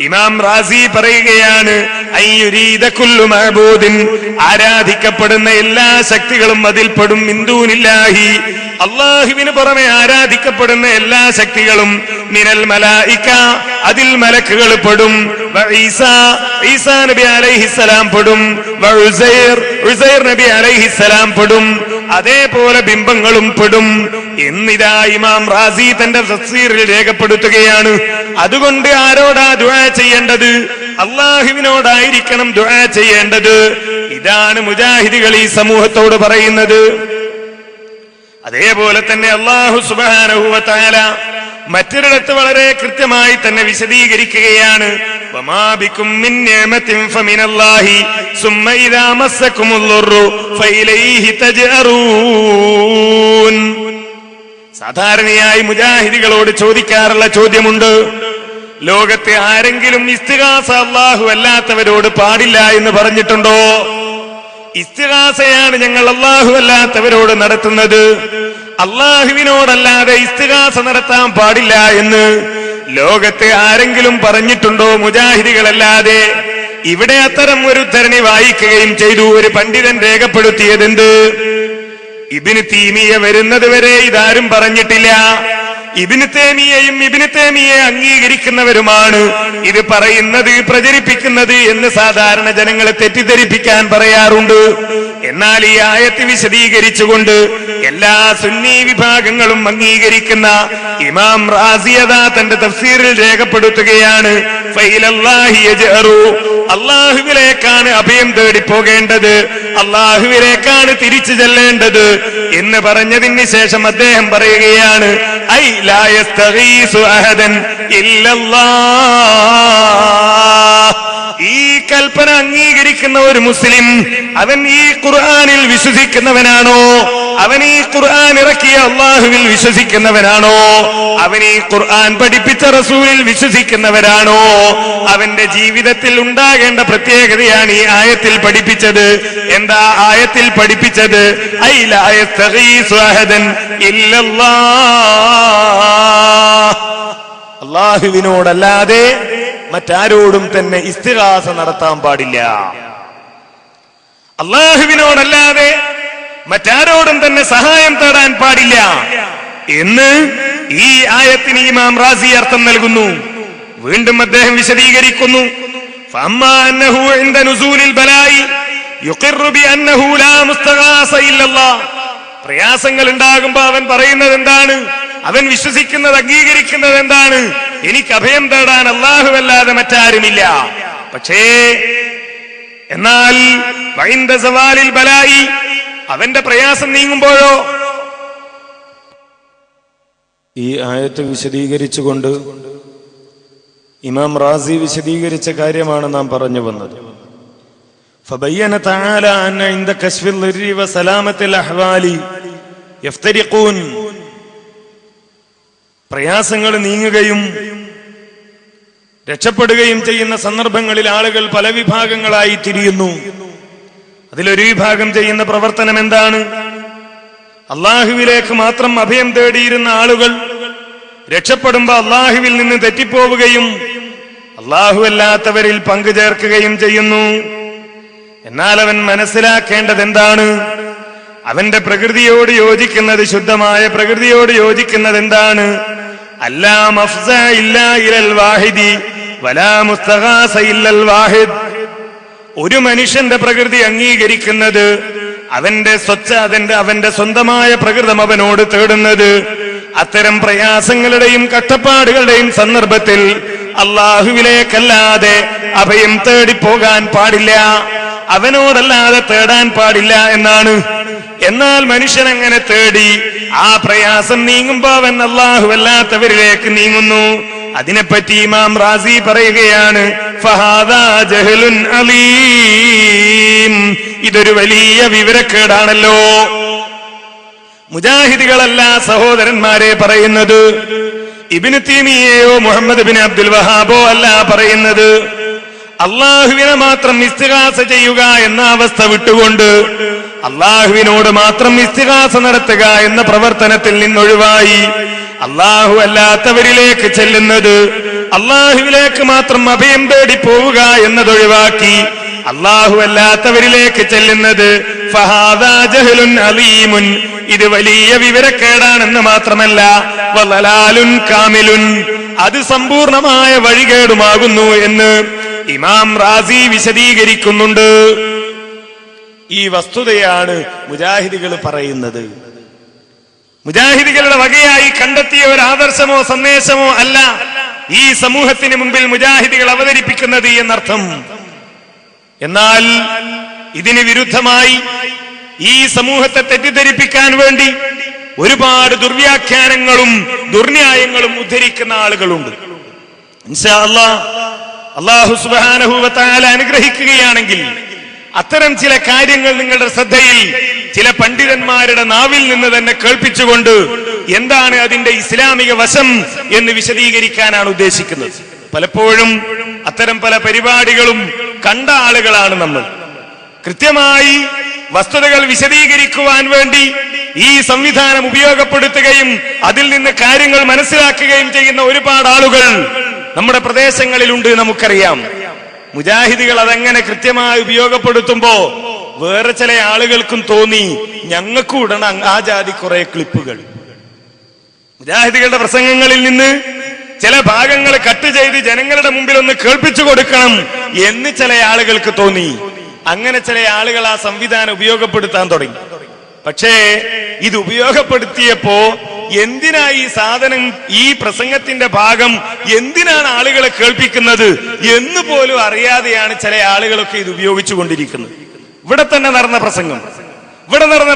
ഇമാം റാസി പറയുകയാണ്, അയ്യുരീദ കുല്ലു മഅബൂദിൻ, ആരാധിക്കപ്പെടുന്ന എല്ലാ ശക്തികളും അതിൽപ്പെടും. മിൻ ദൂനില്ലാഹി, അല്ലാഹുവിന് പുറമെ ആരാധിക്കപ്പെടുന്ന എല്ലാ ശക്തികളും. മിനൽ മലായിക, അതിൽ മലക്കുകൾ പെടും. ഈസാ നബി അലൈഹിസ്സലാം പെടും. ഉസൈർ നബി അലൈഹിസ്സലാം പെടും. അതേപോലെ ബിംബങ്ങളും പെടും എന്നിതാ ഇമാം റാസി തന്റെ തഫ്സീറിൽ രേഖപ്പെടുത്തുകയാണ്. അതുകൊണ്ട് ആരോടാ ദുആ ചെയ്യേണ്ടത്? അല്ലാഹുവിനോടായിരിക്കണം ദുആ ചെയ്യേണ്ടത്. ഇതാണ് മുജാഹിദികൾ ഈ സമൂഹത്തോട് പറയുന്നത്. അതേപോലെ തന്നെ അല്ലാഹു സുബ്ഹാനഹു വ തആല മറ്റൊരിടത്ത് വളരെ കൃത്യമായി തന്നെ വിശദീകരിക്കുകയാണ്. വമാ ബികും മിൻ നിഅമത്തിൻ ഫമിനല്ലാഹി സുമ്മ ഇദാ മസ്സകുമുൽ ദുർറു ഫഇലൈഹി തജ്അറൂൻ. സാധാരണയായി മുജാഹിദികളോട് ചോദിക്കാറുള്ള ചോദ്യമുണ്ട്, ലോകത്തെ ആരെങ്കിലും ഇസ്തിഗാസ അല്ലാഹു അല്ലാത്തവരോട് പാടില്ല എന്ന് പറഞ്ഞിട്ടുണ്ടോ? ഇസ്തിഗാസയാണ് ഞങ്ങൾ അല്ലാഹു അല്ലാത്തവരോട് നടത്തുന്നത്, അല്ലാഹുവിനോടല്ലാതെ ഇസ്തിഗാസ നടത്താൻ പാടില്ല എന്ന് ലോകത്തെ ആരെങ്കിലും പറഞ്ഞിട്ടുണ്ടോ? മുജാഹിദികളല്ലാതെ. ഇവിടെ അത്തരം ഒരു ഉദ്ധരണി വായിക്കുകയും ചെയ്തു. ഒരു പണ്ഡിതൻ രേഖപ്പെടുത്തിയതെന്ത്? ഇബ്നു തൈമിയ്യ വരുന്നത് വരെ ഇതാരും പറഞ്ഞിട്ടില്ല. ഇബ്നു തൈമിയ്യയെ അംഗീകരിക്കുന്നവരുമാണ് ഇത് പറയുന്നത്, പ്രചരിപ്പിക്കുന്നത് എന്ന് സാധാരണ ജനങ്ങളെ തെറ്റിദ്ധരിപ്പിക്കാൻ പറയാറുണ്ട്. എന്നാൽ ഈ ആയത്ത് വിശദീകരിച്ചുകൊണ്ട് എല്ലാ സുന്നി വിഭാഗങ്ങളും അംഗീകരിക്കുന്ന ഇമാം റാസി തന്റെ തഫ്സീറിൽ രേഖപ്പെടുത്തുകയാണ്, ഫൈലല്ലാഹി യജ്അറു, അല്ലാഹുവിലേക്കാണ് അഭയം തേടി പോകേണ്ടത്, അല്ലാഹുവിലേക്കാണ് തിരിച്ചു ചെല്ലേണ്ടത് എന്ന് പറഞ്ഞതിന് ശേഷം അദ്ദേഹം പറയുകയാണ്, ഐ ലാ യസ്തഗീസു അഹദൻ ഇല്ലല്ലാഹ്. ഈ കൽപ്പന അംഗീകരിക്കുന്ന ഒരു മുസ്ലിം അവൻ ഈ ഖുർആനിൽ വിശ്വസിക്കുന്നവനാണോ? അവൻ ഈ ഖുർആൻ ഇറക്കിയ അല്ലാഹുവിൽ വിശ്വസിക്കുന്നവനാണോ? അവൻ ഈ ഖുർആൻ പഠിപ്പിച്ച റസൂലിൽ വിശ്വസിക്കുന്നവരാണോ? അവന്റെ ജീവിതത്തിൽ ഉണ്ടാകേണ്ട പ്രത്യേകതയാണ് ഈ ആയത്തിൽ പഠിപ്പിച്ചത്. എന്താ ആയത്തിൽ പഠിപ്പിച്ചത്? ഐ ലാ യസ്തഗീസു അഹദൻ ഇല്ലല്ലാഹ്, അല്ലാഹുവിനോടല്ലാതെ മറ്റാരോടും തന്നെ ഇസ്തിഗാസ നടത്താൻ പാടില്ല. അല്ലാഹുവിനോടല്ലാതെ മറ്റാരോടും തന്നെ സഹായം തേടാൻ പാടില്ല എന്ന് ഈ ആയത്തിന് ഇമാം റാസി അർത്ഥം നൽകുന്നു. വീണ്ടും അദ്ദേഹം വിശദീകരിക്കുന്നു, ഫഅമ്മാ അന്നഹു ഇൻദ നുസൂലിൽ ബലായി യുഖിറു ബിഅന്നഹു ലാ മുസ്തഗാസ ഇല്ലല്ലാഹ്. പ്രയാസങ്ങൾ ഉണ്ടാകുമ്പോൾ അവൻ പറയുന്നത് എന്താണ്? അവൻ വിശ്വസിക്കുന്നത്, അംഗീകരിക്കുന്നത് എന്താണ്? എനിക്ക് അഭയം തേടാൻ അല്ലാഹുവല്ലാതെ മറ്റാരുമില്ല. പക്ഷേ എന്നാൽ വഇൻദ സവാലിൽ ബലായി, അവന്റെ പ്രയാസം നീങ്ങുമ്പോഴോ? ഈ ആയത്ത് വിശദീകരിച്ചുകൊണ്ട് ഇമാം റാസി വിശദീകരിച്ച കാര്യമാണ് നാം പറഞ്ഞു വന്നത്. ഫബയ്യന തആല അന്ന ഇൻദ കശ്ഫിൽ ളിർരി വസലാമത്തിൽ അഹ്വാലി യഫ്തരിഖൂൻ. പ്രയാസങ്ങൾ നീങ്ങുകയും രക്ഷപ്പെടുകയും ചെയ്യുന്ന സന്ദർഭങ്ങളിൽ ആളുകൾ പല വിഭാഗങ്ങളായി തിരിയുന്നു. അതിലൊരു വിഭാഗം ചെയ്യുന്ന പ്രവർത്തനം എന്താണ്? അല്ലാഹുവിലേക്ക് മാത്രം അഭയം തേടിയിരുന്ന ആളുകൾ രക്ഷപ്പെടുമ്പോ അല്ലാഹുവിൽ നിന്ന് തെറ്റിപ്പോവുകയും അല്ലാഹു അല്ലാത്തവരിൽ പങ്കുചേർക്കുകയും ചെയ്യുന്നു. എന്നാൽ അവൻ മനസ്സിലാക്കേണ്ടത് എന്താണ്? അവന്റെ പ്രകൃതിയോട് യോജിക്കുന്നത്, ശുദ്ധമായ പ്രകൃതിയോട് യോജിക്കുന്നത് എന്താണ്? അല്ലാ മഫ്സ ഇല്ലാ ഇലൽ വാഹിദി വലാ മുസ്തഗാസ ഇല്ലൽ വാഹിദ്. ഒരു മനുഷ്യന്റെ പ്രകൃതി അംഗീകരിക്കുന്നത്, അവന്റെ സ്വന്തമായ പ്രകൃതം അവനോട് തേടുന്നത്, അത്തരം പ്രയാസങ്ങളുടെയും കഷ്ടപ്പാടുകളുടെയും സന്ദർഭത്തിൽ അല്ലാഹുവിലേക്കല്ലാതെ അഭയം തേടിപ്പോകാൻ പാടില്ല, അവനോടല്ലാതെ തേടാൻ പാടില്ല എന്നാണ്. എന്നാൽ മനുഷ്യൻ അങ്ങനെ തേടി ആ പ്രയാസം നീങ്ങുമ്പോ അവൻ അല്ലാഹുവല്ലാത്തവരിലേക്ക് നീങ്ങുന്നു. അതിനെപ്പറ്റി ഇമാം റാസി പറയുകയാണ്, ഫഹാദാ ജഹ്ലുൻ അലീം. ഇതൊരു വലിയ വിവരക്കേടാണല്ലോ. മുജാഹിദികളല്ല സഹോദരന്മാരെ പറയുന്നത്, ഇബ്നു തൈമിയ്യയോ മുഹമ്മദ് ബിൻ അബ്ദുൽ വഹാബോ അല്ല പറയുന്നത്. അല്ലാഹുവിനെ മാത്രം ഇസ്തിഗാസ ചെയ്യുക എന്ന അവസ്ഥ വിട്ടുകൊണ്ട് അല്ലാഹുവിനോട് മാത്രം ഇസ്തിഗാസ നടത്തുക എന്ന പ്രവർത്തനത്തിൽ നിന്നൊഴിവായി അള്ളാഹു അല്ലാത്തവരിലേക്ക് ചെല്ലുന്നത്, അള്ളാഹുവിലേക്ക് മാത്രം അഭയം തേടി പോവുക എന്നതൊഴിവാക്കി അള്ളാഹു അല്ലാത്തവരിലേക്ക് ചെല്ലുന്നത് ഫഹാദാ ജഹ്ലുൻ അലീമുൻ, ഇത് വലിയ വിവരക്കേടാണെന്ന് മാത്രമല്ല വളലാലുൻ കാമിലുൻ, അത് സമ്പൂർണമായ വഴികേടുമാകുന്നു എന്ന് ഇമാം റാസി വിശദീകരിക്കുന്നുണ്ട്. ഈ വസ്തുതയാണ് മുജാഹിദുകൾ പറയുന്നത്. മുജാഹിദുകളുടെ വകയായി കണ്ടെത്തിയ ഒരു ആദർശമോ സന്ദേശമോ അല്ല ഈ സമൂഹത്തിന് മുമ്പിൽ മുജാഹിദുകൾ അവതരിപ്പിക്കുന്നത് എന്നർത്ഥം. എന്നാൽ ഇതിന് വിരുദ്ധമായി ഈ സമൂഹത്തെ തെറ്റിദ്ധരിപ്പിക്കാൻ വേണ്ടി ഒരുപാട് ദുർവ്യാഖ്യാനങ്ങളും ദുർന്യായങ്ങളും ഉദ്ധരിക്കുന്ന ആളുകളുണ്ട്. ഇൻഷാ അല്ലാഹ് അല്ലാഹു സുബ്ഹാനഹു വ തആല അനുഗ്രഹിക്കുകയാണെങ്കിൽ അത്തരം ചില കാര്യങ്ങൾ നിങ്ങളുടെ ശ്രദ്ധയിൽ ചില പണ്ഡിതന്മാരുടെ നാവിൽ നിന്ന് തന്നെ കേൾപ്പിച്ചുകൊണ്ട് എന്താണ് അതിന്റെ ഇസ്ലാമിക വശം എന്ന് വിശദീകരിക്കാനാണ് ഉദ്ദേശിക്കുന്നത്. പലപ്പോഴും അത്തരം പല പരിപാടികളും കണ്ട ആളുകളാണ് നമ്മൾ. കൃത്യമായി വസ്തുതകൾ വിശദീകരിക്കുവാൻ വേണ്ടി ഈ സംവിധാനം ഉപയോഗപ്പെടുത്തുകയും അതിൽ നിന്ന് കാര്യങ്ങൾ മനസ്സിലാക്കുകയും ചെയ്യുന്ന ഒരുപാട് ആളുകൾ നമ്മുടെ പ്രദേശങ്ങളിലുണ്ട്, നമുക്കറിയാം. മുജാഹിദുകൾ അതെങ്ങനെ കൃത്യമായി ഉപയോഗപ്പെടുത്തുമ്പോ വേറെ ചില ആളുകൾക്കും തോന്നി ഞങ്ങൾക്കും ഇടണം ആ ജാതി കുറെ ക്ലിപ്പുകൾ. മുജാഹിദുകളുടെ പ്രസംഗങ്ങളിൽ നിന്ന് ചില ഭാഗങ്ങൾ കട്ട് ചെയ്ത് ജനങ്ങളുടെ മുമ്പിൽ ഒന്ന് കേൾപ്പിച്ചു കൊടുക്കണം എന്ന് ചില ആളുകൾക്ക് തോന്നി. അങ്ങനെ ചില ആളുകൾ ആ സംവിധാനം ഉപയോഗപ്പെടുത്താൻ തുടങ്ങി. പക്ഷേ ഇത് ഉപയോഗപ്പെടുത്തിയപ്പോ എന്തിനാ ഈ സാധനം, ഈ പ്രസംഗത്തിന്റെ ഭാഗം എന്തിനാണ് ആളുകളെ കേൾപ്പിക്കുന്നത് എന്ന് പോലും അറിയാതെയാണ് ചില ആളുകളൊക്കെ ഇത് ഉപയോഗിച്ചു കൊണ്ടിരിക്കുന്നത്. ഇവിടെ തന്നെ നടന്ന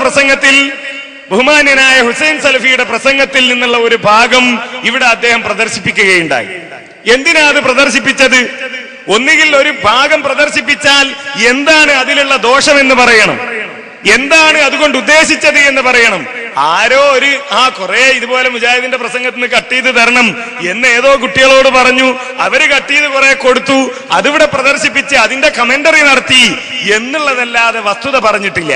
പ്രസംഗത്തിൽ ബഹുമാന്യനായ ഹുസൈൻ സലഫിയുടെ പ്രസംഗത്തിൽ നിന്നുള്ള ഒരു ഭാഗം ഇവിടെ അദ്ദേഹം പ്രദർശിപ്പിക്കുകയുണ്ടായി. എന്തിനാ അത് പ്രദർശിപ്പിച്ചത്? ഒന്നുകിൽ ഒരു ഭാഗം പ്രദർശിപ്പിച്ചാൽ എന്താണ് അതിലുള്ള ദോഷമെന്ന് പറയണം, എന്താണ് അതുകൊണ്ട് ഉദ്ദേശിച്ചത് എന്ന് പറയണം. ആരോ കുറെ ഇതുപോലെ മുജാഹിദിന്റെ പ്രസംഗത്തിൽ നിന്ന് കട്ട് ചെയ്ത് തരണം എന്ന് ഏതോ കുട്ടികളോട് പറഞ്ഞു. അവര് കട്ട് ചെയ്ത് കുറെ കൊടുത്തു, അതിവിടെ പ്രദർശിപ്പിച്ച് അതിന്റെ കമന്ററി നടത്തി എന്നുള്ളതല്ലാതെ വസ്തുത പറഞ്ഞിട്ടില്ല.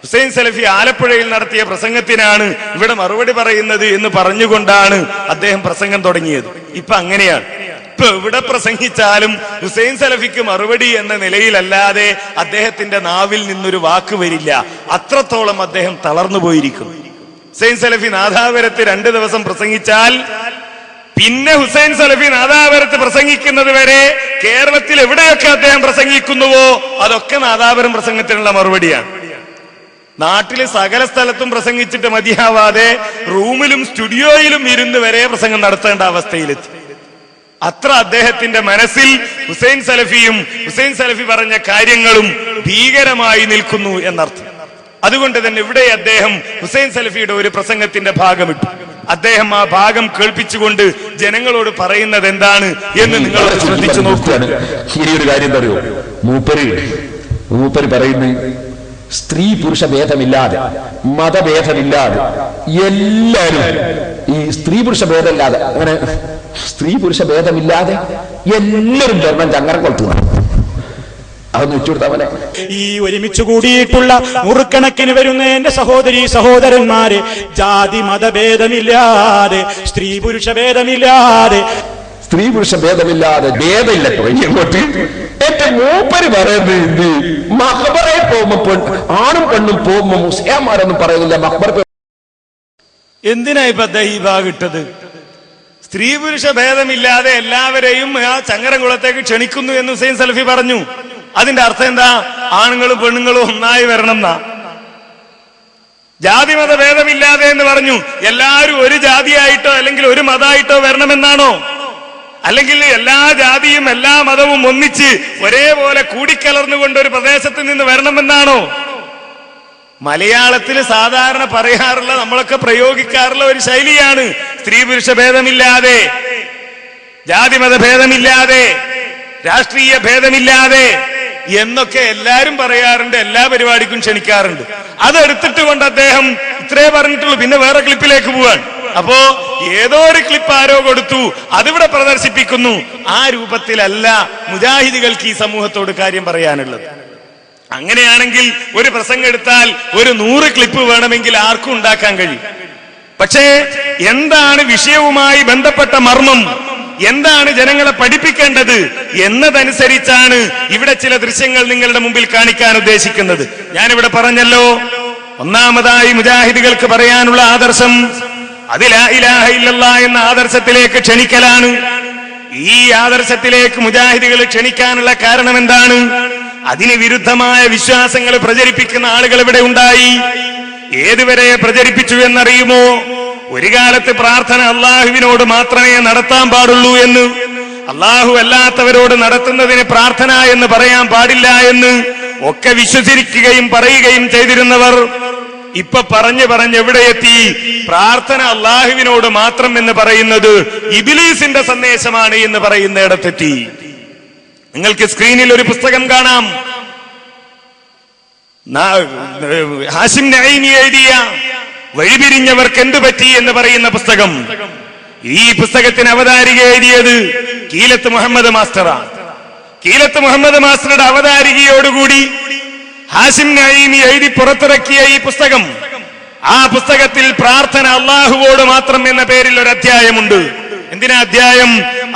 ഹുസൈൻ സലഫി ആലപ്പുഴയിൽ നടത്തിയ പ്രസംഗത്തിനാണ് ഇവിടെ മറുപടി പറയുന്നത് എന്ന് പറഞ്ഞുകൊണ്ടാണ് അദ്ദേഹം പ്രസംഗം തുടങ്ങിയത്. ഇപ്പൊ അങ്ങനെയാണ്. ഇപ്പൊ എവിടെ പ്രസംഗിച്ചാലും ഹുസൈൻ സലഫിക്ക് മറുപടി എന്ന നിലയിലല്ലാതെ അദ്ദേഹത്തിന്റെ നാവിൽ നിന്നൊരു വാക്ക് വരില്ല. അത്രത്തോളം അദ്ദേഹം തളർന്നു പോയിരിക്കും. ഹുസൈൻ സലഫി നാദാപുരത്ത് 2 ദിവസം പ്രസംഗിച്ചാൽ പിന്നെ ഹുസൈൻ സലഫി നാദാപുരത്ത് പ്രസംഗിക്കുന്നത് വരെ കേരളത്തിൽ എവിടെയൊക്കെ അദ്ദേഹം പ്രസംഗിക്കുന്നുവോ അതൊക്കെ നാദാപുരം പ്രസംഗത്തിനുള്ള മറുപടിയാണ്. നാട്ടില് സകല സ്ഥലത്തും പ്രസംഗിച്ചിട്ട് മതിയാവാതെ റൂമിലും സ്റ്റുഡിയോയിലും ഇരുന്ന് വരെ പ്രസംഗം നടത്തേണ്ട അവസ്ഥയിലെത്തി. അത്ര അദ്ദേഹത്തിന്റെ മനസ്സിൽ ഹുസൈൻ സലഫി പറഞ്ഞ കാര്യങ്ങളും ഭീകരമായി നിൽക്കുന്നു എന്നർത്ഥം. അതുകൊണ്ട് തന്നെ ഇവിടെ അദ്ദേഹം ഹുസൈൻ സലഫിയുടെ ഒരു പ്രസംഗത്തിന്റെ ഭാഗമിട്ടു. അദ്ദേഹം ആ ഭാഗം കേൾപ്പിച്ചുകൊണ്ട് ജനങ്ങളോട് പറയുന്നത് എന്താണ് എന്ന് നിങ്ങൾ ശ്രദ്ധിച്ചു നോക്കുകയാണ്. ഈ ഒരു കാര്യം പറയൂ, മൂപ്പര് പറയുന്നു, സ്ത്രീ പുരുഷ ഭേദമില്ലാതെ മതഭേദമില്ലാതെ എല്ലാവരും ഈ സ്ത്രീ പുരുഷ ഭേദമില്ലാതെ അങ്ങനെ സ്ത്രീ പുരുഷ ഭേദമില്ലാതെ എല്ലാവരും ധർമ്മം ചങ്ങര കൊളുത്തുക. അതൊന്ന് വെച്ചുകൊടുത്തവനെ ഈ ഒരുമിച്ച് കൂടിയിട്ടുള്ള നൂറുകണക്കിന് വരുന്ന എന്റെ സഹോദരി സഹോദരന്മാരെ, ജാതി മതഭേദമില്ലാതെ സ്ത്രീ പുരുഷ ഭേദമില്ലാതെ സ്ത്രീ പുരുഷ ഭേദമില്ലാതെ ഭേദമില്ല ഇങ്ങോട്ട് ഏറ്റവും മൂപ്പര് പറയുന്നത് മഖബറെ പോകുമ്പോ ആണും പെണ്ണും പോകുമ്പോ മുസ്ലിംമാരൊന്നും പറയുന്നില്ല. മഖബർ എന്തിനാ ഇപ്പൊ അദ്ദേഹം ഈ ഭാഗിട്ടത്? സ്ത്രീ പുരുഷ ഭേദമില്ലാതെ എല്ലാവരെയും ആ ചങ്ങരംകുളത്തേക്ക് ക്ഷണിക്കുന്നു എന്ന് ഹുസൈൻ സലഫി പറഞ്ഞു. അതിന്റെ അർത്ഥം എന്താ? ആണുങ്ങളും പെണ്ണുങ്ങളും ഒന്നായി വരണം എന്നാ. ജാതിമത ഭേദമില്ലാതെ എന്ന് പറഞ്ഞു എല്ലാവരും ഒരു ജാതിയായിട്ടോ അല്ലെങ്കിൽ ഒരു മതമായിട്ടോ വരണമെന്നാണോ? അല്ലെങ്കിൽ എല്ലാ ജാതിയും എല്ലാ മതവും ഒന്നിച്ച് ഒരേപോലെ കൂടിക്കലർന്നുകൊണ്ട് ഒരു പ്രദേശത്ത് നിന്ന് വരണമെന്നാണോ? മലയാളത്തിൽ സാധാരണ പറയാറുള്ള, നമ്മളൊക്കെ പ്രയോഗിക്കാറുള്ള ഒരു ശൈലിയാണ് സ്ത്രീ പുരുഷ ഭേദമില്ലാതെ, ജാതിമത ഭേദമില്ലാതെ, രാഷ്ട്രീയ ഭേദമില്ലാതെ എന്നൊക്കെ എല്ലാരും പറയാറുണ്ട്, എല്ലാ പരിപാടിക്കും ക്ഷണിക്കാറുണ്ട്. അതെടുത്തിട്ട് കൊണ്ട് അദ്ദേഹം ഇത്രേ പറഞ്ഞിട്ടുള്ളൂ, പിന്നെ വേറെ ക്ലിപ്പിലേക്ക് പോവാൻ. അപ്പോ ഏതോ ഒരു ക്ലിപ്പ് ആരോ കൊടുത്തു, അതിവിടെ പ്രദർശിപ്പിക്കുന്നു. ആ രൂപത്തിലല്ല മുജാഹിദുകൾക്ക് ഈ സമൂഹത്തോട് കാര്യം പറയാനുള്ളത്. അങ്ങനെയാണെങ്കിൽ ഒരു പ്രസംഗം എടുത്താൽ ഒരു 100 ക്ലിപ്പ് വേണമെങ്കിൽ ആർക്കും ഉണ്ടാക്കാൻ കഴിയും. പക്ഷേ എന്താണ് വിഷയവുമായി ബന്ധപ്പെട്ട മർമ്മം, എന്താണ് ജനങ്ങളെ പഠിപ്പിക്കേണ്ടത് എന്നതനുസരിച്ചാണ് ഇവിടെ ചില ദൃശ്യങ്ങൾ നിങ്ങളുടെ മുമ്പിൽ കാണിക്കാൻ ഉദ്ദേശിക്കുന്നത്. ഞാനിവിടെ പറഞ്ഞല്ലോ, ഒന്നാമതായി മുജാഹിദുകൾക്ക് പറയാനുള്ള ആദർശം അത് ലാ ഇലാഹ ഇല്ലല്ലാഹ് എന്ന ആദർശത്തിലേക്ക് ക്ഷണിക്കലാണ്. ഈ ആദർശത്തിലേക്ക് മുജാഹിദുകൾ ക്ഷണിക്കാനുള്ള കാരണം എന്താണ്? അതിന് വിരുദ്ധമായ വിശ്വാസങ്ങൾ പ്രചരിപ്പിക്കുന്ന ആളുകൾ ഇവിടെ ഉണ്ടായി. ഏതുവരെ പ്രചരിപ്പിച്ചു എന്നറിയുമോ? ഒരു കാലത്ത് പ്രാർത്ഥന അള്ളാഹുവിനോട് മാത്രമേ നടത്താൻ പാടുള്ളൂ എന്ന്, അള്ളാഹു അല്ലാത്തവരോട് നടത്തുന്നതിന് പ്രാർത്ഥന എന്ന് പറയാൻ പാടില്ല എന്ന് ഒക്കെ വിശ്വസിക്കുകയും പറയുകയും ചെയ്തിരുന്നവർ ഇപ്പൊ പറഞ്ഞ് എവിടെ എത്തി? പ്രാർത്ഥന അള്ളാഹുവിനോട് മാത്രം എന്ന് പറയുന്നത് ഇബ്ലീസിന്റെ സന്ദേശമാണ് എന്ന് പറയുന്നിടത്തെത്തി. നിങ്ങൾക്ക് സ്ക്രീനിൽ ഒരു പുസ്തകം കാണാം, ഹാഷിം നഈമി എഴുതിയ വഴിപിരിഞ്ഞവർക്ക് എന്തു പറ്റി എന്ന് പറയുന്ന പുസ്തകം. ഈ പുസ്തകത്തിന് അവതാരിക എഴുതിയത് കീലത്ത് മുഹമ്മദ് മാസ്റ്ററാണ്. കീലത്ത് മുഹമ്മദ് മാസ്റ്ററുടെ അവതാരികയോടുകൂടി ഹാഷിം നഈമി എഴുതി പുറത്തിറക്കിയ ഈ പുസ്തകം, ആ പുസ്തകത്തിൽ പ്രാർത്ഥന അള്ളാഹുവോട് മാത്രം എന്ന പേരിൽ ഒരു അധ്യായമുണ്ട്. എന്തിനാ അധ്യായം?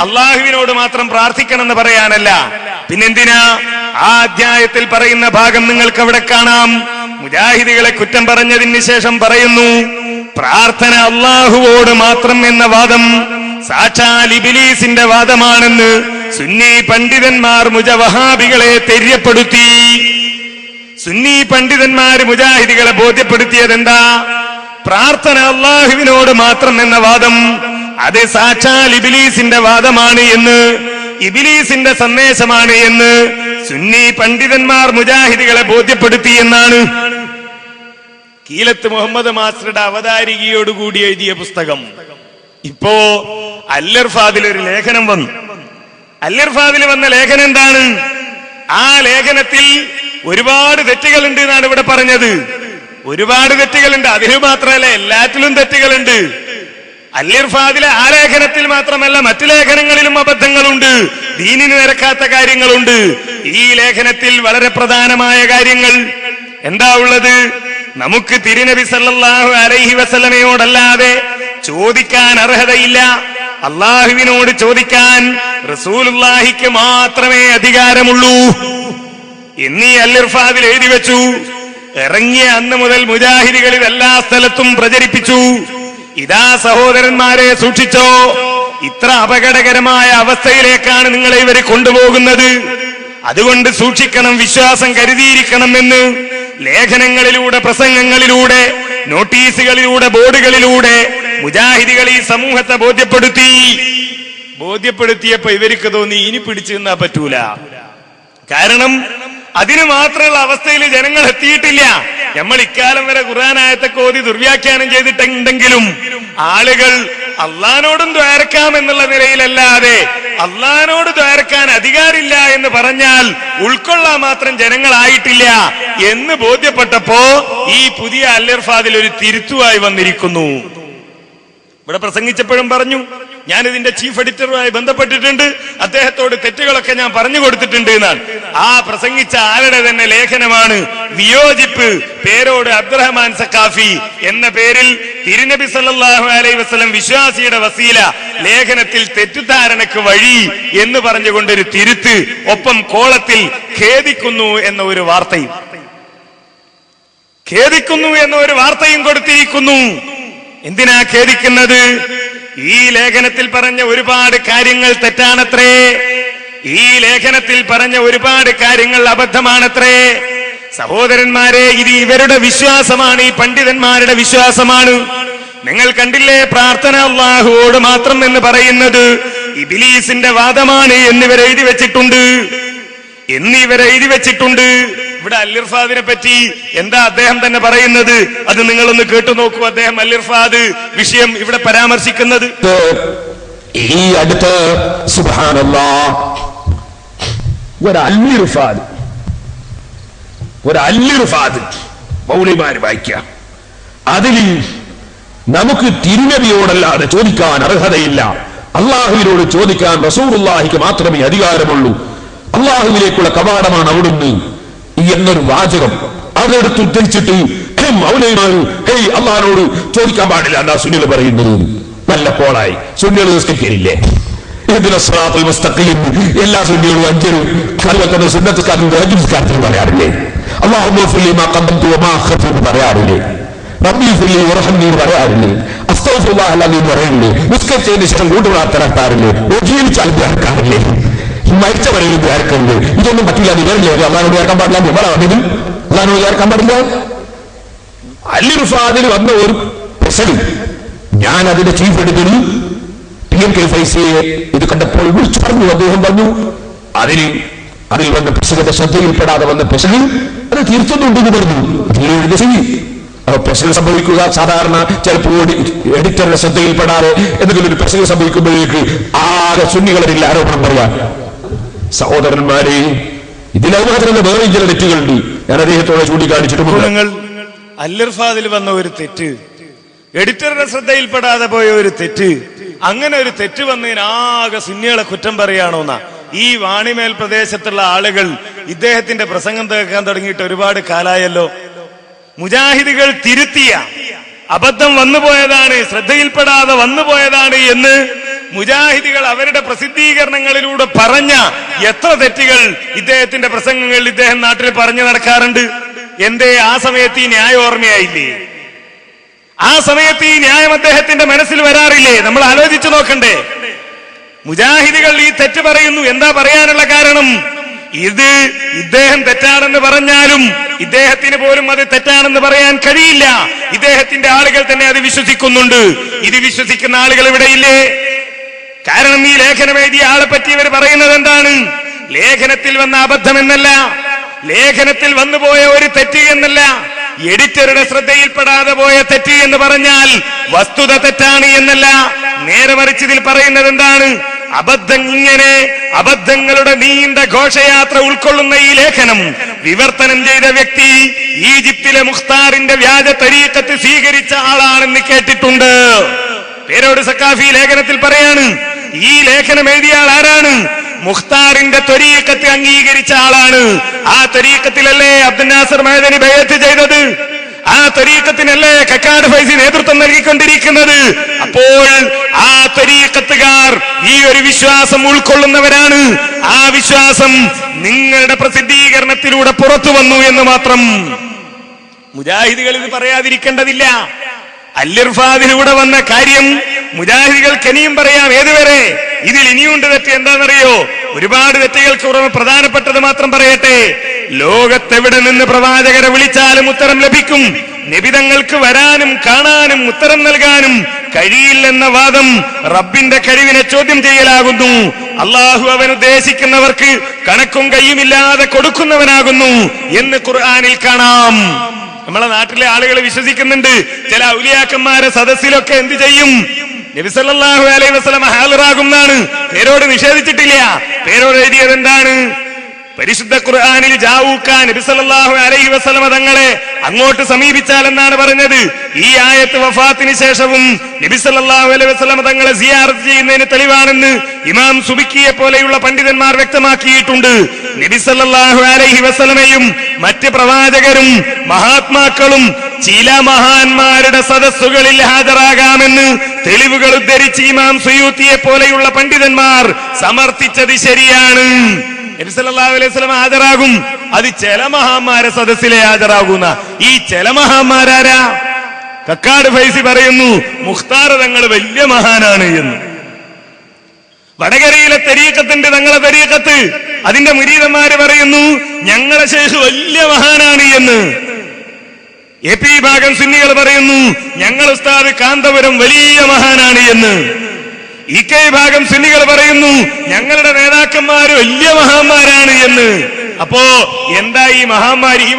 അള്ളാഹുവിനോട് മാത്രം പ്രാർത്ഥിക്കണമെന്ന് പറയാനല്ല, പിന്നെന്തിനാ? ആ അധ്യായത്തിൽ പറയുന്ന ഭാഗം നിങ്ങൾക്ക് അവിടെ കാണാം. മുജാഹിദുകളെ കുറ്റം പറഞ്ഞതിന് ശേഷം പറയുന്നു, പ്രാർത്ഥന അള്ളാഹുവോട് മാത്രം എന്ന വാദം സാക്ഷാൽ ഇബ്ലീസിന്റെ വാദമാണെന്ന് സുന്നി പണ്ഡിതന്മാർ വഹാബികളെ തെര്യപ്പെടുത്തി. സുന്നി പണ്ഡിതന്മാര് മുജാഹിദുകളെ ബോധ്യപ്പെടുത്തിയത് എന്താ? പ്രാർത്ഥന അള്ളാഹുവിനോട് മാത്രം എന്ന വാദം അത് സാക്ഷാൽ ഇബ്ലീസിന്റെ വാദമാണ് എന്ന്, ഇബ്ലീസിന്റെ സന്ദേശമാണ് എന്ന് സുന്നി പണ്ഡിതന്മാർ മുജാഹിദുകളെ ബോധ്യപ്പെടുത്തി എന്നാണ് കീലത്ത് മുഹമ്മദ് മാസ്റ്ററുടെ അവതാരികയോടുകൂടി എഴുതിയ പുസ്തകം. ഇപ്പോ അൽ-ഇർഫാദിൽ ഒരു ലേഖനം വന്നു. അൽ-ഇർഫാദിൽ വന്ന ലേഖനം എന്താണ്? ആ ലേഖനത്തിൽ ഒരുപാട് തെറ്റുകളുണ്ട് എന്നാണ് ഇവിടെ പറഞ്ഞത്. ഒരുപാട് തെറ്റുകളുണ്ട്, അതിന് മാത്രമല്ല എല്ലാറ്റിലും തെറ്റുകളുണ്ട്. അൽ-ഇർഫാദിലെ ആ ലേഖനത്തിൽ മാത്രമല്ല മറ്റു ലേഖനങ്ങളിലും അബദ്ധങ്ങളുണ്ട്, ദീനിന് നിരക്കാത്ത കാര്യങ്ങളുണ്ട്. ഈ ലേഖനത്തിൽ വളരെ പ്രധാനമായ കാര്യങ്ങൾ എന്താ ഉള്ളത്? നമുക്ക് തിരുനബി സല്ലല്ലാഹു അലൈഹി വസല്ലമയോടല്ലാതെ ചോദിക്കാൻ അർഹതയില്ല, അള്ളാഹുവിനോട് ചോദിക്കാൻ റസൂലുള്ളാഹിക്ക് മാത്രമേ അധികാരമുള്ളൂ എന്നീ അൽ-ഇർഫാദിൽ എഴുതി വെച്ചു. ഇറങ്ങിയ അന്ന് മുതൽ മുജാഹിദുകളിൽ എല്ലാ സ്ഥലത്തും പ്രചരിപ്പിച്ചു. ഇതാ സഹോദരന്മാരെ സൂക്ഷിച്ചോ, ഇത്ര അപകടകരമായ അവസ്ഥയിലേക്കാണ് നിങ്ങളെ ഇവർ കൊണ്ടുപോകുന്നത്, അതുകൊണ്ട് സൂക്ഷിക്കണം, വിശ്വാസം കരുതിയിരിക്കണം എന്ന് ലേഖനങ്ങളിലൂടെ, പ്രസംഗങ്ങളിലൂടെ, നോട്ടീസുകളിലൂടെ, ബോർഡുകളിലൂടെ മുജാഹിദുകൾ ഈ സമൂഹത്തെ ബോധ്യപ്പെടുത്തിയപ്പോ ഇവർക്ക് തോന്നി ഇനി പിടിച്ചു നിന്നാ പറ്റൂല. കാരണം അതിന് മാത്രമുള്ള അവസ്ഥയിൽ ജനങ്ങൾ എത്തിയിട്ടില്ല. നമ്മൾ ഇക്കാലം വരെ ഖുർആനായത്തൊക്കെ ഓതി ദുർവ്യാഖ്യാനം ചെയ്തിട്ടുണ്ടെങ്കിലും ആളുകൾ അള്ളാനോടും ദ്വാരക്കാം എന്നുള്ള നിലയിലല്ലാതെ അള്ളാനോട് ദ്വാരക്കാൻ അധികാരമില്ല എന്ന് പറഞ്ഞാൽ ഉൾക്കൊള്ളാൻ മാത്രം ജനങ്ങളായിട്ടില്ല എന്ന് ബോധ്യപ്പെട്ടപ്പോ ഈ പുതിയ അൽ-ഇർഫാദിൽ ഒരു തിരുത്തുവായി വന്നിരിക്കുന്നു. ഇവിടെ പ്രസംഗിച്ചപ്പോഴും പറഞ്ഞു, ഞാൻ ഇതിന്റെ ചീഫ് എഡിറ്ററുമായി ബന്ധപ്പെട്ടിട്ടുണ്ട്, അദ്ദേഹത്തോട് തെറ്റുകളൊക്കെ ഞാൻ പറഞ്ഞു കൊടുത്തിട്ടുണ്ട് എന്നാണ്. ആ പ്രസംഗിച്ച ആളുടെ തന്നെ ലേഖനമാണ് വിയോജിപ്പ്, പേരോട് അബ്ദുറഹ്മാൻ സഖാഫി എന്ന പേരിൽ തിരുനബി സല്ലല്ലാഹു അലൈഹി വസല്ലം വിശ്വാസിയുടെ വസീല ലേഖനത്തിൽ തെറ്റിദ്ധാരണക്ക് വഴി എന്ന് പറഞ്ഞുകൊണ്ടൊരു തിരുത്ത്, ഒപ്പം കോളത്തിൽ ഖേദിക്കുന്നു എന്ന ഒരു വാർത്തയും കൊടുത്തിരിക്കുന്നു. എന്തിനാ ഖേദിക്കുന്നത്? ഈ ലേഖനത്തിൽ പറഞ്ഞ ഒരുപാട് കാര്യങ്ങൾ തെറ്റാണത്രേ, ഈ ലേഖനത്തിൽ പറഞ്ഞ ഒരുപാട് കാര്യങ്ങൾ അബദ്ധമാണത്രേ. സഹോദരന്മാരെ, ഇത് ഇവരുടെ വിശ്വാസമാണ്, ഈ പണ്ഡിതന്മാരുടെ വിശ്വാസമാണ്. നിങ്ങൾ കണ്ടില്ലേ, പ്രാർത്ഥന അല്ലാഹുവോട് മാത്രം എന്ന് പറയുന്നത് ഇബ്ലീസിന്റെ വാദമാണ് എന്നിവർ എഴുതി വെച്ചിട്ടുണ്ട്. ഇവിടെ അൽ-ഇർഫാദിനെ പറ്റി എന്താ അദ്ദേഹം തന്നെ പറയുന്നത്, അത് നിങ്ങളൊന്ന് കേട്ടു നോക്കൂ. അദ്ദേഹം അൽ-ഇർഫാദ് വിഷയം ഇവിടെ പരാമർശിക്കുന്നത് ഈ അടുത്ത് സുബ്ഹാനല്ലാഹ് ഒരു അൽ-ഇർഫാദ് മൗലവിമാര് വായിക്കാം. അതിൽ നമുക്ക് തിരുനബിയോടല്ലാതെ ചോദിക്കാൻ അർഹതയില്ല, അള്ളാഹുവിനോട് ചോദിക്കാൻ റസൂലുള്ളാഹിക്ക് മാത്രമേ അധികാരമുള്ളൂ, അള്ളാഹുവിലേക്കുള്ള കവാടമാണ് അവിടുന്ന് എന്നൊരു വാചകം അതെടുത്ത് ഉദ്ധരിച്ചിട്ട് മൗലവിമാർ പോയി അള്ളാഹിനോട് ചോദിക്കാൻ പാടില്ല എന്നാ സുന്നികൾ പറയുന്നത്. നല്ല കോളായി. സുന്നികൾ നിസ്കരിക്കില്ലേ? ഇതിലെ സിറാത്തുൽ മുസ്തഖീം എല്ലാ സുന്നികളും അഞ്ചരും അതുപോലെ തന്നെ സുന്നത്തുകാരും നിസ്കാരത്തിൽ പറയാറില്ലേ? അല്ലാഹുമ്മ ഫില്ലി മാ ഖദ്ദംതു വമാ അഖർതു പറയാറില്ലേ? റബ്ബി ഫില്ലി വർഹംനി പറയാറില്ലേ? അസ്തഗ്ഫിറുല്ലാഹ് അല്ലദീ പറയില്ലേ? നിസ്കരിച്ചതിന് ശേഷം കൂട്ടുപ്രാർത്ഥന നടത്താറില്ലേ? ജീവിച്ചാൽ ദ്വാരക്കാറില്ലേ? മരിച്ചവരെയും ദ്വാരക്കരുത്. ഇതൊന്നും പറ്റില്ല. നിവരില്ലേ? അള്ളാഹിനോട് ചേർക്കാൻ പാടില്ല. നിവരാണെങ്കിൽ അള്ളാഹിനോട് ചേർക്കാൻ പാടില്ല. അൽ-ഇർഫാദിൽ വന്ന ഒരു പ്രസംഗം ഞാൻ അതിന്റെ ചീഫ് എഡിറ്ററിൽ PMK ഫൈസിയെ ഇത് കണ്ടപ്പോൾ വിളിച്ചു പറഞ്ഞു. അദ്ദേഹം പറഞ്ഞു അതിൽ വന്ന പ്രസംഗത്തെ ശ്രദ്ധയിൽപ്പെടാതെ വന്ന പ്രസംഗം അത് തീർച്ചയായിട്ടുണ്ടെന്ന് പറഞ്ഞു. പ്രസംഗം സംഭവിക്കുക സാധാരണ ചിലപ്പോൾ എഡിറ്ററുടെ ശ്രദ്ധയിൽപ്പെടാതെ എന്തെങ്കിലും ഒരു പ്രസംഗം സംഭവിക്കുമ്പോഴേക്ക് ആകെ സുന്നികളിൽ ആരോപണം പറയാം. സഹോദരന്മാരെ, ഇതിലതിനകത്തുള്ള വേറെ ചില തെറ്റുകളുണ്ട്. ഞാൻ അദ്ദേഹത്തോടെ ചൂണ്ടിക്കാണിച്ചിട്ടുണ്ട്. അൽ-ഇർഫാദിൽ വന്ന ഒരു തെറ്റ്, എഡിറ്ററുടെ ശ്രദ്ധയിൽപ്പെടാതെ പോയ ഒരു തെറ്റ്, അങ്ങനെ ഒരു തെറ്റ് വന്നതിനാകെ സുന്നികളെ കുറ്റം പറയാണോന്നാ. ഈ വാണിമേൽ പ്രദേശത്തുള്ള ആളുകൾ ഇദ്ദേഹത്തിന്റെ പ്രസംഗം കേൾക്കാൻ തുടങ്ങിയിട്ട് ഒരുപാട് കാലായല്ലോ. മുജാഹിദുകൾ തിരുത്തിയ അബദ്ധം വന്നുപോയതാണ്, ശ്രദ്ധയിൽപ്പെടാതെ വന്നുപോയതാണ് എന്ന് മുജാഹിദുകൾ അവരുടെ പ്രസിദ്ധീകരണങ്ങളിലൂടെ പറഞ്ഞ എത്ര തെറ്റുകൾ ഇദ്ദേഹത്തിന്റെ പ്രസംഗങ്ങളിൽ ഇദ്ദേഹം നാട്ടിൽ പറഞ്ഞു നടക്കാറുണ്ട്. എന്തേ ആ സമയത്ത് ഈ ന്യായം ഓർമ്മയായില്ലേ? ആ സമയത്ത് ഈ ന്യായം അദ്ദേഹത്തിന്റെ മനസ്സിൽ വരാറില്ലേ? നമ്മൾ ആലോചിച്ചു നോക്കണ്ടേ? മുജാഹിദുകൾ ഈ തെറ്റ് പറയുന്നു. എന്താ പറയാനുള്ള കാരണം? ഇത് ഇദ്ദേഹം തെറ്റാണെന്ന് പറഞ്ഞാലും ഇദ്ദേഹത്തിന് പോലും അത് തെറ്റാണെന്ന് പറയാൻ കഴിയില്ല. ഇദ്ദേഹത്തിന്റെ ആളുകൾ തന്നെ അത് വിശ്വസിക്കുന്നുണ്ട്. ഇത് വിശ്വസിക്കുന്ന ആളുകൾ ഇവിടെയില്ലേ? കാരണം ഈ ലേഖനം എഴുതിയ ആളെ പറ്റി ഇവർ പറയുന്നത് എന്താണ്? ലേഖനത്തിൽ വന്ന അബദ്ധം എന്നല്ല, ലേഖനത്തിൽ വന്നുപോയ ഒരു തെറ്റ് എന്നല്ല, എഡിറ്ററുടെ ശ്രദ്ധയിൽപ്പെടാതെ പോയ തെറ്റ് എന്ന് പറഞ്ഞാൽ വസ്തുത തെറ്റാണ് എന്നല്ല. നേരെ മറിച്ച് ഇതിൽ പറയുന്നത് എന്താണ്? അബദ്ധങ്ങളുടെ നീണ്ട ഘോഷയാത്ര ഉൾക്കൊള്ളുന്ന ഈ ലേഖനം വിവർത്തനം ചെയ്ത വ്യക്തി ഈജിപ്തിലെ മുഖ്താറിന്റെ വ്യാജ തരീഖത്ത് സ്വീകരിച്ച ആളാണെന്ന് കേട്ടിട്ടുണ്ട്. പേരോട് സക്കാഫി ലേഖനത്തിൽ പറയാണ്, ഈ ലേഖനം എഴുതിയ ആൾ ആരാണ്? മുഖ്താറിന്റെ ത്വരീഖത്ത് അംഗീകരിച്ച ആളാണ്. ആ ത്വരീഖത്തിലല്ലേ അബ്ദുൽ നാസർ മഅദനി ബൈഅത്ത് ചെയ്തത്? ആ ത്വരീഖത്തിനല്ലേ കക്കാട് ഫൈസി നേതൃത്വം നൽകിക്കൊണ്ടിരിക്കുന്നത്? അപ്പോൾ ആ ത്വരീഖത്തുകാർ ഈ ഒരു വിശ്വാസം ഉൾക്കൊള്ളുന്നവരാണ്. ആ വിശ്വാസം നിങ്ങളുടെ പ്രസിദ്ധീകരണത്തിലൂടെ പുറത്തു വന്നു എന്ന് മാത്രം. മുജാഹിദുകൾ ഇത് പറയാതിരിക്കേണ്ടതില്ല. അൽ-ഇർഫാദിലൂടെ വന്ന കാര്യം മുജാഹിദുകൾക്ക് ഇനിയും പറയാം. ഏതുവരെ? ഇതിൽ ഇനിയുണ്ട് തെറ്റ്. എന്താണെന്നറിയോ? ഒരുപാട് തെറ്റുകൾക്ക് പുറമെ പ്രധാനപ്പെട്ടത് മാത്രം പറയട്ടെ. ലോകത്തെവിടെ നിന്ന് പ്രവാചകരെ വിളിച്ചാലും ഉത്തരം ലഭിക്കും. നിബിതങ്ങൾക്ക് വരാനും കാണാനും ഉത്തരം നൽകാനും കഴിയില്ലെന്ന വാദം റബ്ബിന്റെ കഴിവിനെ ചോദ്യം ചെയ്യലാകുന്നു. അള്ളാഹു അവൻ ഉദ്ദേശിക്കുന്നവർക്ക് കണക്കും കയ്യുമില്ലാതെ കൊടുക്കുന്നവനാകുന്നു എന്ന് ഖുർആനിൽ കാണാം. നമ്മളെ നാട്ടിലെ ആളുകൾ വിശ്വസിക്കുന്നുണ്ട്, ചില ഔലിയാക്കന്മാരെ സദസ്സിലൊക്കെ എന്ത് ചെയ്യും? നബി സല്ലല്ലാഹു അലൈഹി വസല്ലം ഹാജരാകുന്നാണ്. പേരോട് നിഷേധിച്ചിട്ടില്ല. പേരോട് എഴുതിയത് എന്താണ്? പരിശുദ്ധ ഖുർആനിൽ ജാഊക നബി സല്ലല്ലാഹു അലൈഹി വസല്ലം തങ്ങളെ അങ്ങോട്ട് സമീപിച്ചാൽ എന്നാണ് പറഞ്ഞത്. ഈ ആയത്ത് വഫാത്തിന് ശേഷവും നബി സല്ലല്ലാഹു അലൈഹി വസല്ലം തങ്ങളെ സിയാറത്ത് ചെയ്യുന്നതിന് തെളിവാണെന്ന് ഇമാം സുബിക്കിയെ പോലെയുള്ള പണ്ഡിതന്മാർ വ്യക്തമാക്കിയിട്ടുണ്ട്. നബി സല്ലല്ലാഹു അലൈഹി വസല്ലമയും മറ്റ് പ്രവാചകരും മഹാത്മാക്കളും ചില മഹാന്മാരുടെ സദസ്സുകളിൽ ഹാജരാകാമെന്ന് തെളിവുകൾ ഉദ്ധരിച്ച് ഇമാം സുയൂത്തിയെ പോലെയുള്ള പണ്ഡിതന്മാർ സമർത്ഥിച്ചത് ശരിയാണ്. നബി സല്ലല്ലാഹു അലൈഹി വസല്ലം ഹാജരാകും. അത് ചില മഹാന്മാരെ സദസ്സിലെ ഹാജരാകുന്ന ഈ ചില മഹാന്മാരാരാ? കക്കാട് ഫൈസി പറയുന്നു മുഖ്താർ തങ്ങൾ വലിയ മഹാനാണ് എന്ന്. വടകരയിലെ തരീഖത്തിന്റെ തങ്ങളെ തരീഖത്ത് അതിന്റെ മുരീദന്മാര് പറയുന്നു ഞങ്ങളെ ശൈഖ് വലിയ മഹാനാണ് എന്ന്. AP ഭാഗം സുന്നികൾ പറയുന്നു ഞങ്ങൾ ഉസ്താദ് കാന്തപുരം വലിയ മഹാനാണ് എന്ന്. EK ഭാഗം സുന്നികൾ പറയുന്നു ഞങ്ങളുടെ നേതാക്കന്മാര് വലിയ മഹാന്മാരാണ് എന്ന്. അപ്പോ എന്താ ഈ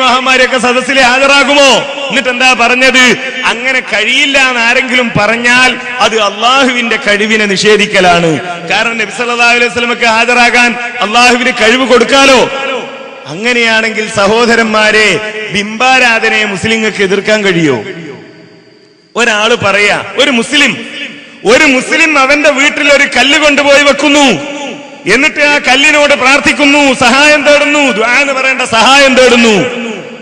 മഹാന്മാരൊക്കെ സദസ്സിൽ ഹാജരാകുമോ? എന്നിട്ട് എന്താ പറഞ്ഞത്? അങ്ങനെ കഴിയില്ല എന്ന് ആരെങ്കിലും പറഞ്ഞാൽ അത് അള്ളാഹുവിന്റെ കഴിവിനെ നിഷേധിക്കലാണ്. കാരണം നബി സല്ലല്ലാഹു അലൈഹി വസല്ലമക്ക് ഹാജരാകാൻ അള്ളാഹുവിന് കഴിവ് കൊടുക്കാലോ. അങ്ങനെയാണെങ്കിൽ സഹോദരന്മാരെ, ബിംബാരാധനയെ മുസ്ലിങ്ങൾക്ക് എതിർക്കാൻ കഴിയോ? ഒരാള് പറയാ, ഒരു മുസ്ലിം അവന്റെ വീട്ടിൽ ഒരു കല്ല് കൊണ്ടുപോയി വെക്കുന്നു. എന്നിട്ട് ആ കല്ലിനോട് പ്രാർത്ഥിക്കുന്നു, സഹായം തേടുന്നു. ദുആ എന്ന് പറയേണ്ട, സഹായം തേടുന്നു.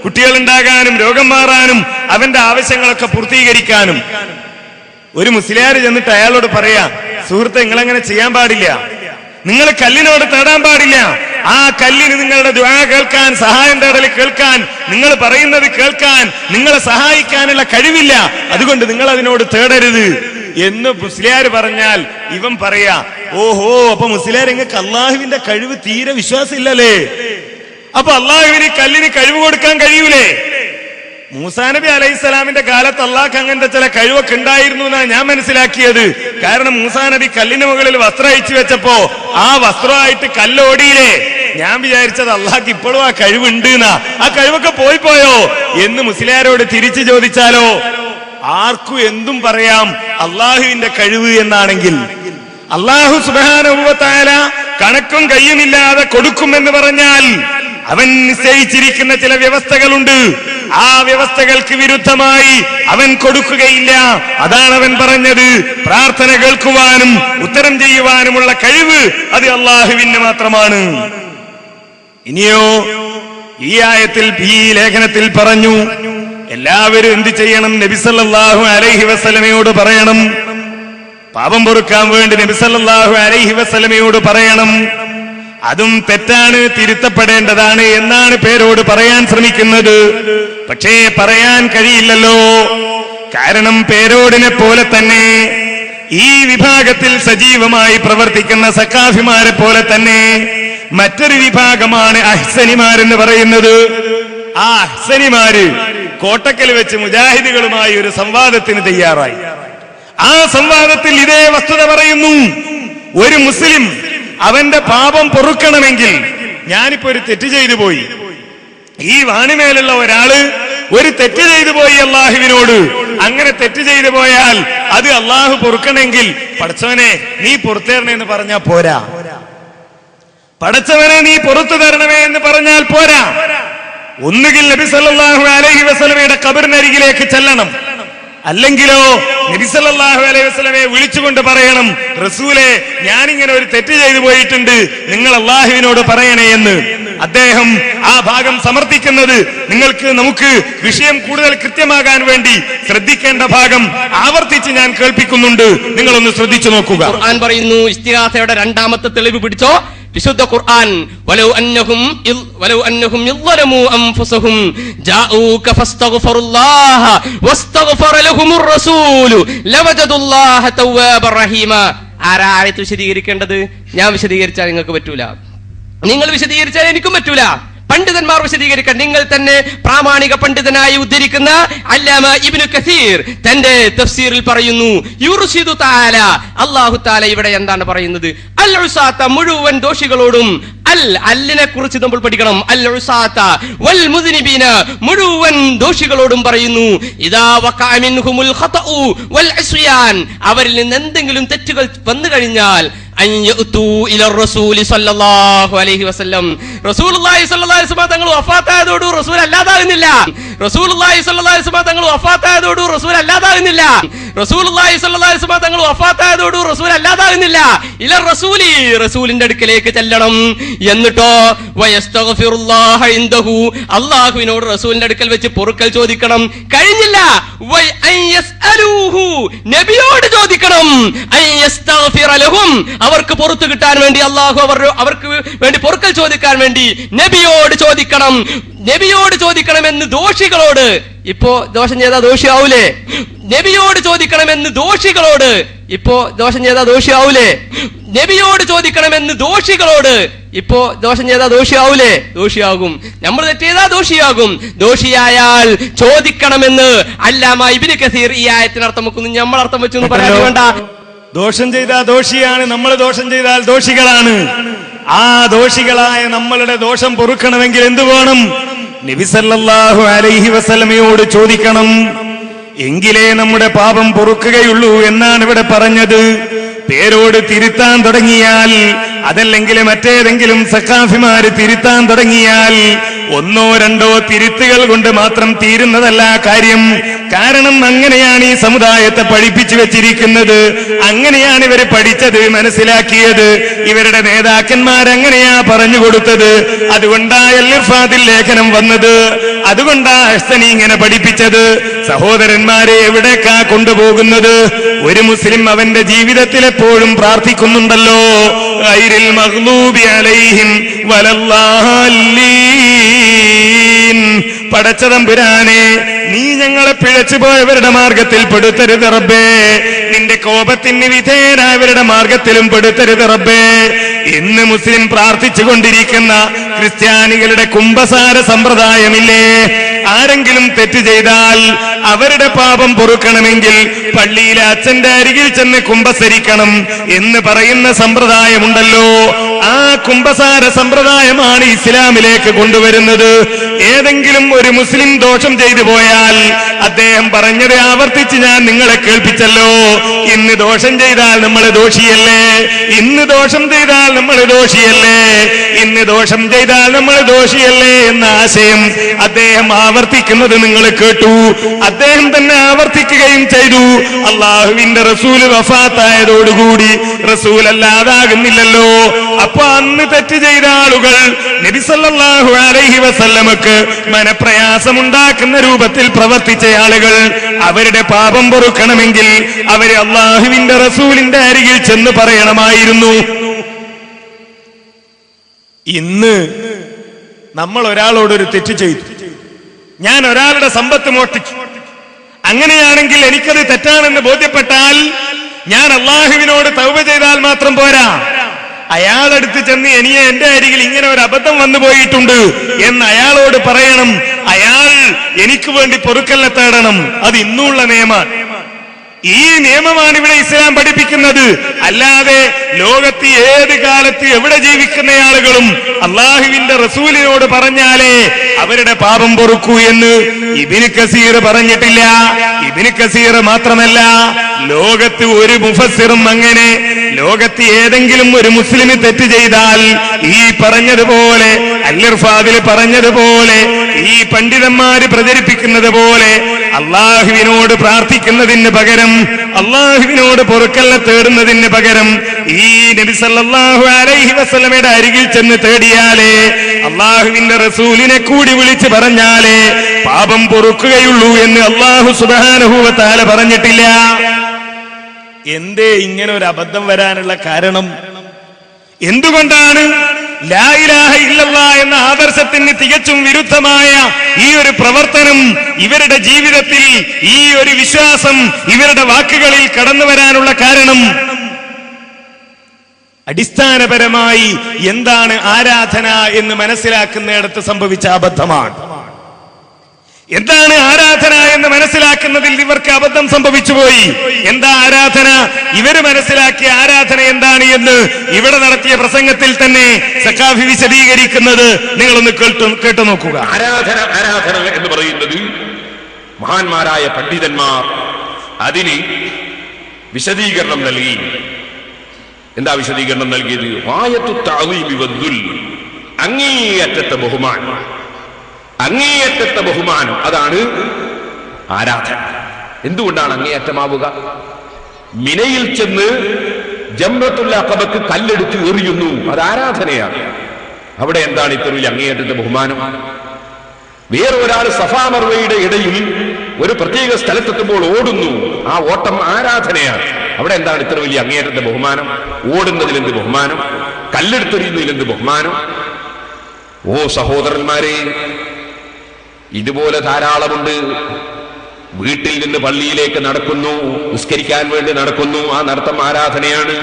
കുട്ടികളുണ്ടാകാനും രോഗം മാറാനും അവന്റെ ആവശ്യങ്ങളൊക്കെ പൂർത്തീകരിക്കാനും. ഒരു മുസ്ലിയാർ ചെന്നിട്ട് അയാളോട് പറയാ, സുഹൃത്തെ, നിങ്ങളങ്ങനെ ചെയ്യാൻ പാടില്ല, നിങ്ങൾ കല്ലിനോട് തേടാൻ പാടില്ല, ആ കല്ലിന് നിങ്ങളുടെ ദുആ കേൾക്കാൻ, സഹായം തേടൽ കേൾക്കാൻ, നിങ്ങൾ പറയുന്നത് കേൾക്കാൻ, നിങ്ങളെ സഹായിക്കാനുള്ള കഴിവില്ല, അതുകൊണ്ട് നിങ്ങൾ അതിനോട് തേടരുത് എന്ന് മുസ്ലിയാർ പറഞ്ഞാൽ ഇവൻ പറയാ, ഓഹോ, അപ്പൊ മുസ്ലിയാർ നിങ്ങൾക്ക് അള്ളാഹുവിന്റെ കഴിവ് തീരെ വിശ്വാസമില്ലല്ലേ, അപ്പൊ അള്ളാഹുവിന് കല്ലിന് കഴിവ് കൊടുക്കാൻ കഴിയൂലേ? മൂസാ നബി അലൈഹിസ്സലാമിന്റെ കാലത്ത് അള്ളാഹ് അങ്ങനത്തെ ചില കഴിവൊക്കെ ഉണ്ടായിരുന്നു എന്നാണ് ഞാൻ മനസ്സിലാക്കിയത്. കാരണം മൂസാ നബി കല്ലിന് മുകളിൽ വസ്ത്രം അയച്ചു വെച്ചപ്പോ ആ വസ്ത്രമായിട്ട് കല്ലോടിയില്ലേ? ഞാൻ വിചാരിച്ചത് അള്ളാഹ്ക്ക് ഇപ്പോഴും ആ കഴിവുണ്ട് എന്നാ. ആ കഴിവൊക്കെ പോയോ എന്ന് മുസ്ലിയാരോട് തിരിച്ചു ചോദിച്ചാലോ ആർക്കും എന്തും പറയാം അള്ളാഹുവിന്റെ കഴിവ് എന്നാണെങ്കിൽ. അള്ളാഹു സുബ്ഹാനഹു വ തആല കണക്കും കയ്യുമില്ലാതെ കൊടുക്കുമെന്ന് പറഞ്ഞാൽ അവൻ നിശ്ചയിച്ചിരിക്കുന്ന ചില വ്യവസ്ഥകളുണ്ട്. ആ വ്യവസ്ഥകൾക്ക് വിരുദ്ധമായി അവൻ കൊടുക്കുകയില്ല. അതാണ് അവൻ പറഞ്ഞത്, പ്രാർത്ഥന കേൾക്കുവാനും ഉത്തരം ചെയ്യുവാനുമുള്ള കഴിവ് അത് അള്ളാഹുവിന് മാത്രമാണ്. ഇനിയോ ഈ ആയത്തിൽ, ഈ ലേഖനത്തിൽ പറഞ്ഞു, എല്ലാവരും എന്ത് ചെയ്യണം? നബി സല്ലല്ലാഹു അലൈഹി വസല്ലമയോട് പറയണം. പാപം പൊറുക്കാൻ വേണ്ടി നബി സല്ലല്ലാഹു അലൈഹി വസല്ലമയോട് പറയണം. അതും തെറ്റാണ്, തിരുത്തപ്പെടേണ്ടതാണ് എന്നാണ് പേരോട് പറയാൻ ശ്രമിക്കുന്നത്. പക്ഷേ പറയാൻ കഴിയില്ലല്ലോ. കാരണം പേരോടിനെ പോലെ തന്നെ ഈ വിഭാഗത്തിൽ സജീവമായി പ്രവർത്തിക്കുന്ന സഖാഫിമാരെ പോലെ തന്നെ മറ്റൊരു വിഭാഗമാണ് അഹ്സനിമാരെന്ന് പറയുന്നത്. ആ അഹ്സനിമാര് കോട്ടക്കൽ വെച്ച് മുജാഹിദുകളുമായി ഒരു സംവാദത്തിന് തയ്യാറായി. ആ സംവാദത്തിൽ ഇതേ വസ്തുത പറയുന്നു. ഒരു മുസ്ലിം അവന്റെ പാപം പൊറുക്കണമെങ്കിൽ, ഞാനിപ്പോ ഒരു തെറ്റ് ചെയ്തു പോയി, ഈ വാണിമേലുള്ള ഒരാള് ഒരു തെറ്റ് ചെയ്തു പോയി അള്ളാഹുവിനോട്, അങ്ങനെ തെറ്റ് ചെയ്തു പോയാൽ അത് അള്ളാഹു പൊറുക്കണമെങ്കിൽ പടച്ചവനെ നീ പുറത്തു തരണേ എന്ന് പറഞ്ഞാൽ പോരാ. പടച്ചവനെ നീ പുറത്തു തരണമേ എന്ന് പറഞ്ഞാൽ പോരാ. ഒന്നുകിൽ നബി സല്ലല്ലാഹു അലൈഹി വസല്ലമയുടെ ഖബറിനരികിലേക്ക് ചെല്ലണം, അല്ലെങ്കിലോ നബി സല്ലല്ലാഹു അലൈഹി വസല്ലമയെ വിളിച്ചുകൊണ്ട് പറയണം, റസൂലേ, ഞാനിങ്ങനെ ഒരു തെറ്റ് ചെയ്തു പോയിട്ടുണ്ട്, നിങ്ങൾ അള്ളാഹുവിനോട് പറയണേ എന്ന്. അദ്ദേഹം ആ ഭാഗം സമർത്ഥിക്കുന്നത് നമുക്ക് വിഷയം കൂടുതൽ കൃത്യമാകാൻ വേണ്ടി ശ്രദ്ധിക്കേണ്ട ഭാഗം ആവർത്തിച്ച് ഞാൻ കേൾപ്പിക്കുന്നുണ്ട്. നിങ്ങളൊന്ന് ശ്രദ്ധിച്ചു നോക്കുക. ഖുർആൻ പറയുന്നു, ഇസ്തിഗാസയുടെ രണ്ടാമത്തെ തെളിവ് പിടിച്ചോ. വിശുദ്ധ ഖുർആൻ, വലൗ അന്നഹും യളമു അൻഫുസഹും ജാഊക ഫസ്തഗ്ഫിറുല്ലാഹ വസ്തഗ്ഫറ ലഹുമുർ റസൂലു ലവജദുല്ലാഹ തവ്വാബർ റഹീമ. ആരാ ആയത്ത് വിശദീകരിക്കേണ്ടത്? ഞാൻ വിശദീകരിച്ചാൽ നിങ്ങൾക്ക് പറ്റൂല, നിങ്ങൾ വിശദീകരിച്ചാൽ എനിക്കും പറ്റൂല. പണ്ഡിതന്മാർ വിശദീകരിക്കാൻ, നിങ്ങൾ തന്നെ പ്രാമാണിക പണ്ഡിതനായി ഉദ്ധരിക്കുന്ന അല്ലാമ ഇബ്നു കസീർ തന്റെ തഫ്സീറിൽ പറയുന്നു, യുർശിദു തആല, അല്ലാഹു തആല ഇവിടെ എന്താണ് പറയുന്നത്? അൽ ഉസാത്ത, മുഴുവൻ ദോഷികളോടും. അല്ലിനെ കുറിച്ച് നമ്മൾ പഠിക്കണം. അൽ ഉസാത്ത വൽ മുദ്നിബീന, മുഴുവൻ ദോഷികളോടും പറയുന്നു. ഇദാ വഖഅ മിൻഹുമുൽ ഖതഉ വൽ ഇസ്യാൻ, അവരിൽ നിന്ന് എന്തെങ്കിലും തെറ്റുകൾ വന്നു കഴിഞ്ഞാൽ റസൂലുള്ളാഹി സ്വല്ലല്ലാഹു അലൈഹി വസല്ലം, റസൂലുള്ളാഹി സ്വല്ലല്ലാഹു അലൈഹി വസല്ലം തങ്ങൾ വഫാത്തായതോട് റസൂൽ അല്ലാതാകുന്നില്ല. റസൂലുള്ളാഹി സ്വല്ലല്ലാഹു അലൈഹി വസല്ലം തങ്ങൾ വഫാത്തായതോട് റസൂൽ അല്ലാതാകുന്നില്ല. റസൂലുള്ളാഹി സ്വല്ലല്ലാഹു അലൈഹി വസല്ലം തങ്ങൾ വഫാത്തായതോട് റസൂൽ അല്ലാതാകുന്നില്ല. ഇല റസൂലി, റസൂലിന്റെ അടുക്കലേക്ക് ചെല്ലണം. എന്നിട്ടോ വയസ്തഗ്ഫിറുല്ലാഹ ഇൻദഹു, അല്ലാഹുവിനോട് റസൂലിന്റെ അടുക്കൽ വെച്ച് പൊറുക്കൽ ചോദിക്കണം. കഴിഞ്ഞില്ല, നബിയോട് ചോദിക്കണം. അവർക്ക് പുറത്തു കിട്ടാൻ വേണ്ടി അള്ളാഹു അവർക്ക് വേണ്ടി പൊറുക്കൽ ചോദിക്കാൻ വേണ്ടി നബിയോട് ചോദിക്കണം. നബിയോട് ചോദിക്കണമെന്ന് ദോഷികളോട്, ഇപ്പോ ദോഷം ചെയ്താൽ ദോഷിയാവൂലേ? നബിയോട് ചോദിക്കണമെന്ന് ദോഷികളോട്, ഇപ്പോ ദോഷം ചെയ്താൽ ദോഷിയാവൂലേ? നബിയോട് ചോദിക്കണമെന്ന് ദോഷികളോട്, ഇപ്പോ ദോഷം ചെയ്താൽ ദോഷിയാവൂലേ? ദോഷിയാകും. നമ്മൾ തെറ്റ് ചെയ്താൽ ദോഷിയാകും. ദോഷിയായാൽ ചോദിക്കണമെന്ന് അല്ലാമ ഇബ്നു കസീർ ഈ ആയത്തിന് അർത്ഥം വെക്കുന്നു. നമ്മൾ അർത്ഥം വെച്ചു പറയാൻ വേണ്ട. ദോഷം ചെയ്താൽ ദോഷിയാണ്, നമ്മൾ ദോഷം ചെയ്താൽ ദോഷികളാണ്. ആ ദോഷികളായ നമ്മളുടെ ദോഷം പൊറുക്കണമെങ്കിൽ എന്തു വേണം? നബി സല്ലല്ലാഹു അലൈഹി വസല്ലമയോട് ചോദിക്കണം. എങ്കിലേ നമ്മുടെ പാപം പൊറുക്കുകയുള്ളൂ എന്നാണ് ഇവിടെ പറഞ്ഞത്. പേരോട് തിരുത്താൻ തുടങ്ങിയാൽ, അതല്ലെങ്കിൽ മറ്റേതെങ്കിലും സഖാഫിമാര് തിരുത്താൻ തുടങ്ങിയാൽ, ഒന്നോ രണ്ടോ തിരുത്തുകൾ കൊണ്ട് മാത്രം തീരുന്നതല്ല കാര്യം. കാരണം അങ്ങനെയാണ് ഈ സമുദായത്തെ പഠിപ്പിച്ചു വെച്ചിരിക്കുന്നത്, അങ്ങനെയാണ് ഇവർ പഠിച്ചത്, മനസ്സിലാക്കിയത്, ഇവരുടെ നേതാക്കന്മാരങ്ങനെയാ പറഞ്ഞു കൊടുത്തത്. അതുകൊണ്ടാ ഇർഫാദിൽ ലേഖനം വന്നത്, അതുകൊണ്ടാ അഹ്സനി ഇങ്ങനെ പഠിപ്പിച്ചത്. സഹോദരന്മാരെ, എവിടേക്കാ കൊണ്ടുപോകുന്നത്? ഒരു മുസ്ലിം അവന്റെ ജീവിതത്തിൽ എപ്പോഴും പ്രാർത്ഥിക്കുന്നുണ്ടല്ലോ, ഗൈറിൽ മഗ്ലൂബി അലൈഹിം വലല്ലാലീൻ. പടച്ചതമ്പുരാനെ, നീ ഞങ്ങളെ പിഴച്ചു പോയവരുടെ മാർഗത്തിൽ പെടുത്തരുത് റബ്ബേ, നിന്റെ കോപത്തിന് വിധേയരായവരുടെ മാർഗത്തിലും പെടുത്തരുത് റബ്ബേ. ഇന്ന് മുസ്ലിം പ്രാർത്ഥിച്ചു കൊണ്ടിരിക്കുന്ന ക്രിസ്ത്യാനികളുടെ കുംഭസാര സമ്പ്രദായമില്ലേ? ആരെങ്കിലും തെറ്റ് ചെയ്താൽ അവരുടെ പാപം പൊറുക്കണമെങ്കിൽ പള്ളിയിലെ അച്ഛന്റെ അരികിൽ ചെന്ന് കുംഭസരിക്കണം എന്ന് പറയുന്ന സമ്പ്രദായമുണ്ടല്ലോ. ആ കുംഭസാര സമ്പ്രദായമാണ് ഇസ്ലാമിലേക്ക് കൊണ്ടുവരുന്നത്. ഏതെങ്കിലും ഒരു മുസ്ലിം ദോഷം ചെയ്തു പോയാൽ അദ്ദേഹം പറഞ്ഞത് ആവർത്തിച്ച് ഞാൻ നിങ്ങളെ കേൾപ്പിച്ചല്ലോ, ഇന്ന് ദോഷം ചെയ്താൽ നമ്മൾ ദോഷിയല്ലേ, ഇന്ന് ദോഷം ചെയ്താൽ നമ്മൾ ദോഷിയല്ലേ, ഇന്ന് ദോഷം ചെയ്താൽ നമ്മൾ ദോഷിയല്ലേ എന്ന ആശയം അദ്ദേഹം ആവർത്തിക്കുന്നത് നിങ്ങൾ കേട്ടു. അദ്ദേഹം തന്നെ ആവർത്തിക്കുകയും ചെയ്തു. അള്ളാഹുവിന്റെ റസൂൽ വഫാത്തായതോടുകൂടി റസൂൽ അല്ലാതാകുന്നില്ലല്ലോ. അപ്പൊ അന്ന് തെറ്റ് ചെയ്ത ആളുകൾ നബി സല്ലല്ലാഹു അലൈഹി വസല്ലമക്ക് മനപ്രയാസമുണ്ടാക്കുന്ന രൂപത്തിൽ പ്രവർത്തിച്ച ആളുകൾ, അവരുടെ പാപം പൊറുക്കണമെങ്കിൽ അവര് അള്ളാഹുവിന്റെ റസൂലിന്റെ അരികിൽ ചെന്ന് പറയണമായിരുന്നു. ഇന്ന് നമ്മൾ ഒരാളോടൊരു തെറ്റ് ചെയ്തു, ഞാൻ ഒരാളുടെ സമ്പത്ത് മോഷ്ടിച്ചു, അങ്ങനെയാണെങ്കിൽ എനിക്കത് തെറ്റാണെന്ന് ബോധ്യപ്പെട്ടാൽ ഞാൻ അള്ളാഹുവിനോട് തൗബ ചെയ്താൽ മാത്രം പോരാ, അയാളടുത്ത് ചെന്ന് എന്റെ അരികിൽ ഇങ്ങനെ ഒരു അബദ്ധം വന്നു പോയിട്ടുണ്ട് എന്ന് അയാളോട് പറയണം. അയാൾ എനിക്ക് വേണ്ടി പൊറുക്കലിനെ തേടണം. അത് ഇന്നുള്ള നിയമമാണ്. ഈ നിയമമാണ് ഇവിടെ ഇസ്ലാം പഠിപ്പിക്കുന്നത്. അല്ലാതെ ലോകത്ത് ഏത് കാലത്ത് എവിടെ ജീവിക്കുന്ന ആളുകളും അള്ളാഹുവിന്റെ റസൂലിനോട് പറഞ്ഞാലേ അവരുടെ പാപം പൊറുക്കൂ എന്ന് ഇബ്നു കസീർ പറഞ്ഞിട്ടില്ല. ഇബ്നു കസീർ മാത്രമല്ല, ലോകത്ത് ഒരു മുഫസ്സിറും അങ്ങനെ, ലോകത്ത് ഏതെങ്കിലും ഒരു മുസ്ലിം തെറ്റ് ചെയ്താൽ ഈ പറഞ്ഞതുപോലെ അൽ-ഇർഫാദിൽ പറഞ്ഞതുപോലെ ഈ പണ്ഡിതന്മാര് പ്രചരിപ്പിക്കുന്നത് പോലെ അള്ളാഹുവിനോട് പ്രാർത്ഥിക്കുന്നതിന് പകരം, അള്ളാഹുവിനോട് പൊറുക്കലിനെ തേടുന്നതിന് പകരം ഈ നബി സല്ലല്ലാഹു അലൈഹി വസല്ലമയുടെ അരികിൽ ചെന്ന് തേടിയാലേ, അള്ളാഹുവിന്റെ റസൂലിനെ കൂടി വിളിച്ച് പറഞ്ഞാലേ പാപം പൊറുക്കുകയുള്ളൂ എന്ന് അല്ലാഹു സുബ്ഹാനഹു വ തആല പറഞ്ഞിട്ടില്ല. എന്തേ ഇങ്ങനെ ഒരു അബദ്ധം വരാനുള്ള കാരണം? എന്തുകൊണ്ടാണ് ലാ ഇലാഹ ഇല്ലല്ലാഹ് എന്ന ആദർശത്തിന് തികച്ചും വിരുദ്ധമായ ഈ ഒരു പ്രവർത്തനം ഇവരുടെ ജീവിതത്തിൽ, ഈ ഒരു വിശ്വാസം ഇവരുടെ വാക്കുകളിൽ കടന്നു വരാനുള്ള കാരണം? അടിസ്ഥാനപരമായി എന്താണ് ആരാധന എന്ന് മനസ്സിലാക്കുന്നിടത്ത് സംഭവിച്ച അബദ്ധമാണ്. എന്താണ് ആരാധന എന്ന് മനസ്സിലാക്കുന്നതിൽ ഇവർക്ക് അബദ്ധം സംഭവിച്ചുപോയി. എന്താ ആരാധന? ഇവര് മനസ്സിലാക്കിയ ആരാധന എന്താണ് എന്ന് ഇവിടെ നടത്തിയ പ്രസംഗത്തിൽ തന്നെ സഖാഫി വിശദീകരിക്കുന്നത് നിങ്ങളൊന്ന് കേട്ടു നോക്കുക. ആരാധന എന്ന് പറയുന്നത് മഹാന്മാരായ പണ്ഡിതന്മാർ അതിന് വിശദീകരണം നൽകി. എന്താ വിശദീകരണം നൽകിയത്? വായത്തു തഅദീമി വദ്ദുൽ, അങ്ങേയറ്റത്തെ ബഹുമാനം, അങ്ങേയറ്റത്തെ ബഹുമാനം, അതാണ് ആരാധന. എന്തുകൊണ്ടാണ് അങ്ങേയറ്റമാവുക? മിനയിൽ ചെന്ന് ജംറത്തുൽ അഖബക്ക് കല്ലെടുത്ത് എറിയുന്നു, അത് ആരാധനയാണ്. അവിടെ എന്താണ് ഇത്ര വലിയ അങ്ങേയറ്റത്തെ ബഹുമാനം? വേറെ ഒരാൾ സഫാ മർവയുടെ ഇടയിൽ ഒരു പ്രത്യേക സ്ഥലത്തെത്തുമ്പോൾ ഓടുന്നു, ആ ഓട്ടം ആരാധനയാണ്. അവിടെ എന്താണ് ഇത്ര വലിയ അങ്ങേയറ്റത്തെ ബഹുമാനം? ഓടുന്നതിലെന്ത് ബഹുമാനം? കല്ലെടുത്തെറിയുന്നതിലെന്ത് ബഹുമാനം? ഓ സഹോദരന്മാരെ, ഇതുപോലെ ധാരാളമുണ്ട്. വീട്ടിൽ നിന്ന് പള്ളിയിലേക്ക് നടക്കുന്നു, നിസ്കരിക്കാൻ വേണ്ടി നടക്കുന്നു, ആ നടത്തം ആരാധനയാണ്.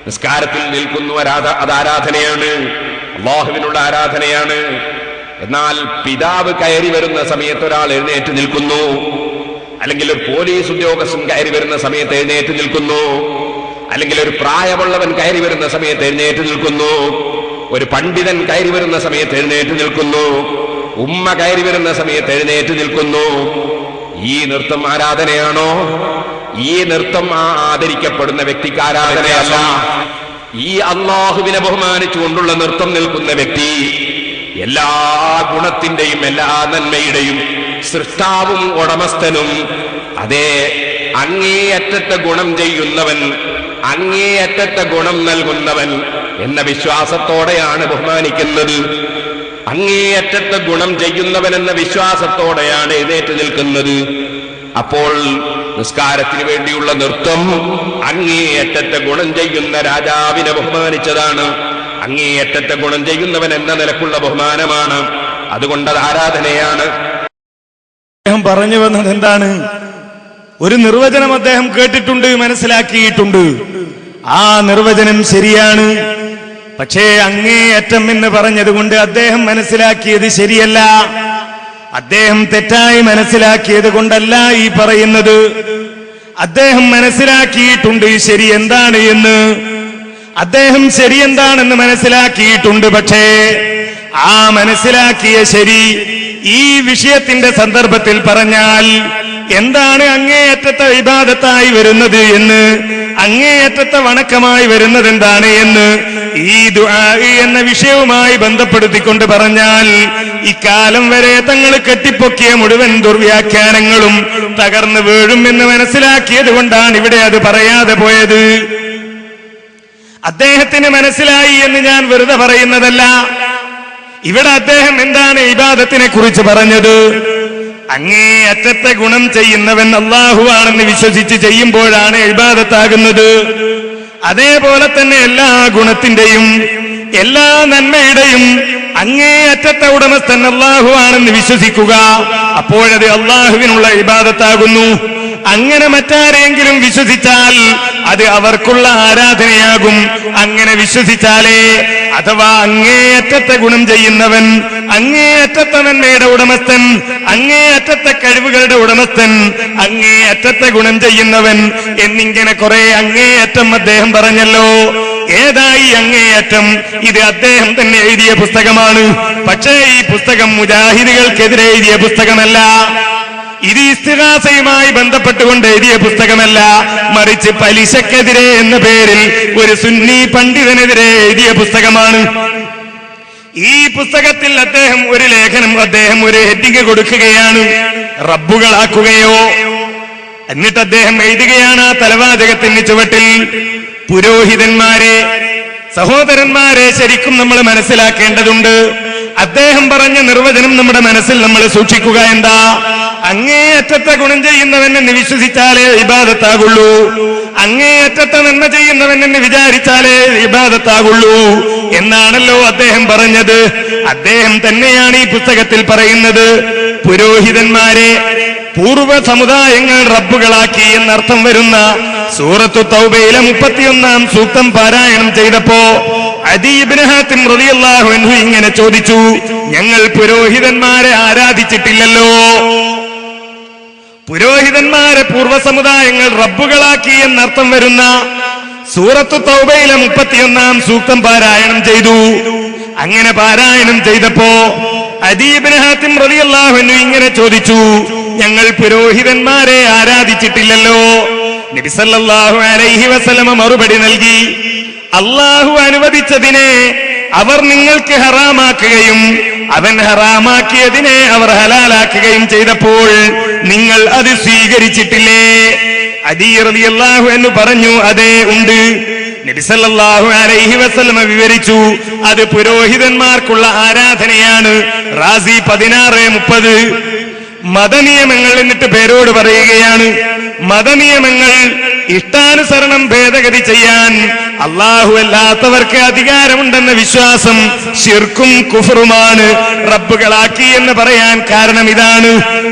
നിസ്കാരത്തിൽ നിൽക്കുന്നു, അത് ആരാധനയാണ്, അല്ലാഹുവിനുള്ള ആരാധനയാണ്. എന്നാൽ പിതാവ് കയറി വരുന്ന സമയത്ത് ഒരാൾ എഴുന്നേറ്റ് നിൽക്കുന്നു, അല്ലെങ്കിൽ ഒരു പോലീസ് ഉദ്യോഗസ്ഥൻ കയറി വരുന്ന സമയത്ത് എഴുന്നേറ്റ് നിൽക്കുന്നു, അല്ലെങ്കിൽ ഒരു പ്രായമുള്ളവൻ കയറി വരുന്ന സമയത്ത് എഴുന്നേറ്റ് നിൽക്കുന്നു, ഒരു പണ്ഡിതൻ കയറി വരുന്ന സമയത്ത് എഴുന്നേറ്റ് നിൽക്കുന്നു, ഉമ്മ കയറി വരുന്ന സമയത്ത് എഴുന്നേറ്റ് നിൽക്കുന്നു. ഈ നൃത്തം ആരാധനയാണോ? ഈ നൃത്തം ആദരിക്കപ്പെടുന്ന വ്യക്തിക്ക് ആരാധനയല്ല. ഈ അല്ലാഹുവിനെ ബഹുമാനിച്ചുകൊണ്ടുള്ള നൃത്തം നിൽക്കുന്ന വ്യക്തി എല്ലാ ഗുണത്തിന്റെയും എല്ലാ നന്മയുടെയും സൃഷ്ടാവും ഉടമസ്ഥനും, അതേ അങ്ങേയറ്റത്തെ ഗുണം ചെയ്യുന്നവൻ, അങ്ങേയറ്റത്തെ ഗുണം നൽകുന്നവൻ എന്ന വിശ്വാസത്തോടെയാണ് ബഹുമാനിക്കുന്നത്. അങ്ങേയറ്റത്തെ ഗുണം ചെയ്യുന്നവൻ എന്ന വിശ്വാസത്തോടെയാണ് എഴുന്നേറ്റ് നിൽക്കുന്നത്. അപ്പോൾ നിസ്കാരത്തിന് വേണ്ടിയുള്ള നൃത്തം അങ്ങേയറ്റത്തെ ഗുണം ചെയ്യുന്ന രാജാവിനെ ബഹുമാനിച്ചതാണ്. അങ്ങേയറ്റത്തെ ഗുണം ചെയ്യുന്നവൻ എന്ന നിലക്കുള്ള ബഹുമാനമാണ്. അതുകൊണ്ടത് ആരാധനയാണ്. അദ്ദേഹം പറഞ്ഞു വന്നത് എന്താണ്? ഒരു നിർവചനം അദ്ദേഹം കേട്ടിട്ടുണ്ട്, മനസ്സിലാക്കിയിട്ടുണ്ട്. ആ നിർവചനം ശരിയാണ്. പക്ഷേ അങ്ങേയറ്റം എന്ന് പറഞ്ഞതുകൊണ്ട് അദ്ദേഹം മനസ്സിലാക്കിയത് ശരിയല്ല. അദ്ദേഹം തെറ്റായി മനസ്സിലാക്കിയത് കൊണ്ടല്ല ഈ പറയുന്നത്. അദ്ദേഹം മനസ്സിലാക്കിയിട്ടുണ്ട് ശരി എന്താണ് എന്ന്. അദ്ദേഹം ശരി എന്താണെന്ന് മനസ്സിലാക്കിയിട്ടുണ്ട്. പക്ഷേ ആ മനസ്സിലാക്കിയ ശരി ഈ വിഷയത്തിന്റെ സന്ദർഭത്തിൽ പറഞ്ഞാൽ എന്താണ് അങ്ങേയറ്റത്തെ ഇബാദത്തായി വരുന്നത് എന്ന്, അങ്ങേയറ്റത്തെ വണക്കമായി വരുന്നത് എന്താണ് എന്ന് ഈ ദുആ എന്ന വിഷയവുമായി ബന്ധപ്പെടുത്തിക്കൊണ്ട് പറഞ്ഞാൽ ഇക്കാലം വരെ തങ്ങൾ കെട്ടിപ്പൊക്കിയ മുഴുവൻ ദുർവ്യാഖ്യാനങ്ങളും തകർന്നു വീഴും എന്ന് മനസ്സിലാക്കിയത് കൊണ്ടാണ് ഇവിടെ അത് പറയാതെ പോയത്. അദ്ദേഹത്തിന് മനസ്സിലായി എന്ന് ഞാൻ വെറുതെ പറയുന്നതല്ല. ഇവിടെ അദ്ദേഹം എന്താണ് ഇബാദത്തിനെ കുറിച്ച് പറഞ്ഞത്? അങ്ങേയറ്റത്തെ ഗുണം ചെയ്യുന്നവൻ അല്ലാഹുവാണെന്ന് വിശ്വസിച്ച് ചെയ്യുമ്പോഴാണ് ഇബാദത്താകുന്നത്. അതേപോലെ തന്നെ എല്ലാ ഗുണത്തിന്റെയും എല്ലാ നന്മയുടെയും അങ്ങേയറ്റത്തെ ഉടമസ്ഥൻ അല്ലാഹുവാണെന്ന് വിശ്വസിക്കുക, അപ്പോഴത് അല്ലാഹുവിനുള്ള ഇബാദത്താകുന്നു. അങ്ങനെ മറ്റാരെങ്കിലും വിശ്വസിച്ചാൽ അത് അവർക്കുള്ള ആരാധനയാകും. അങ്ങനെ വിശ്വസിച്ചാലേ, അഥവാ അങ്ങേയറ്റത്തെ ഗുണം ചെയ്യുന്നവൻ, അങ്ങേയറ്റത്തെ നന്മയുടെ ഉടമസ്ഥൻ, അങ്ങേയറ്റത്തെ കഴിവുകളുടെ ഉടമസ്ഥൻ, അങ്ങേയറ്റത്തെ ഗുണം ചെയ്യുന്നവൻ എന്നിങ്ങനെ കുറെ അങ്ങേയറ്റം അദ്ദേഹം പറഞ്ഞല്ലോ. ഏതായി അങ്ങേയറ്റം? ഇത് അദ്ദേഹം തന്നെ എഴുതിയ പുസ്തകമാണ്. പക്ഷേ ഈ പുസ്തകം മുജാഹിദുകൾക്കെതിരെ എഴുതിയ പുസ്തകമല്ല. ഇത് ഇസ്തിഗാസയുമായി ബന്ധപ്പെട്ടുകൊണ്ട് എഴുതിയ പുസ്തകമല്ല, മറിച്ച് പലിശക്കെതിരെ എന്ന പേരിൽ ഒരു സുന്നി പണ്ഡിതനെതിരെ എഴുതിയ പുസ്തകമാണ്. ഈ പുസ്തകത്തിൽ അദ്ദേഹം ഒരു ലേഖനം, അദ്ദേഹം ഒരു ഹെഡിങ് കൊടുക്കുകയാണ്, റബ്ബുകളാക്കുകയോ. എന്നിട്ട് അദ്ദേഹം എഴുതുകയാണ് ആ തലവാചകത്തിന് ചുവട്ടിൽ, പുരോഹിതന്മാരെ, സഹോദരന്മാരെ ശരിക്കും നമ്മൾ മനസ്സിലാക്കേണ്ടതുണ്ട്. അദ്ദേഹം പറഞ്ഞ നിർവചനം നമ്മുടെ മനസ്സിൽ നമ്മൾ സൂക്ഷിക്കുക. എന്താ? അങ്ങേയറ്റത്തെ ഗുണം ചെയ്യുന്നവൻ എന്ന് വിശ്വസിച്ചാലേ ഇബാദത്താകുള്ളൂ, അങ്ങേയറ്റത്തെ നന്മ ചെയ്യുന്നവൻ എന്ന് വിചാരിച്ചാലേ ഇബാദത്താകുള്ളൂ എന്നാണല്ലോ അദ്ദേഹം പറഞ്ഞത്. അദ്ദേഹം തന്നെയാണ് ഈ പുസ്തകത്തിൽ പറയുന്നത്, പുരോഹിതന്മാരെ പൂർവ്വ സമുദായങ്ങൾ റബ്ബുകളാക്കി എന്നർത്ഥം വരുന്ന സൂറത്തു തൗബയിലെ 31-ാം സൂക്തം പാരായണം ചെയ്തപ്പോ അദീ ഇബ്നു ഹാത്തിം റളിയല്ലാഹു അൻഹു ഇങ്ങനെ ചോദിച്ചു, ഞങ്ങൾ പുരോഹിതന്മാരെ ആരാധിച്ചിട്ടില്ലല്ലോ. പുരോഹിതന്മാരെ പൂർവ്വ സമുദായങ്ങൾ റബ്ബുകളാക്കി എന്നർത്ഥം വരുന്ന സൂറത്തു തൗബയിലെ 31-ാം സൂക്തം പാരായണം ചെയ്തു. അങ്ങനെ പാരായണം ചെയ്തപ്പോ അദീ ഇബ്നു ഹാത്തിം റളിയല്ലാഹു അൻഹു ഇങ്ങനെ ചോദിച്ചു, ഞങ്ങൾ പുരോഹിതന്മാരെ ആരാധിച്ചിട്ടില്ലല്ലോ. നബി സല്ലല്ലാഹു അലൈഹി വസല്ലമ മറുപടി നൽകി, അല്ലാഹു അനുവദിച്ചതിനെ അവർ നിങ്ങൾക്ക് ഹറാമാക്കുകയും അവൻ ഹറാമാക്കിയതിനെ അവർ ഹലാലാക്കുകയും ചെയ്തപ്പോൾ നിങ്ങൾ അത് സ്വീകരിച്ചിട്ടില്ലേ? അദീ റളിയല്ലാഹു അൻഹു പറഞ്ഞു, അതെ ഉണ്ട്. നബി സല്ലല്ലാഹു അലൈഹി വസല്ലമ വിവരിച്ചു, അത് പുരോഹിതന്മാർക്കുള്ള ആരാധനയാണ്. റാസി 16:30. മതനിയമങ്ങൾ എന്നിട്ട് പേരോട് പറയുകയാണ്, മതനിയമങ്ങൾ ഇഷ്ടാനുസരണം ഭേദഗതി ചെയ്യാൻ അല്ലാഹു അല്ലാത്തവർക്ക് അധികാരമുണ്ടെന്ന വിശ്വാസം ശിർക്കും കുഫറുമാണ്. റബ്ബുകളാക്കി എന്ന് പറയാൻ കാരണം ഇതാണ്,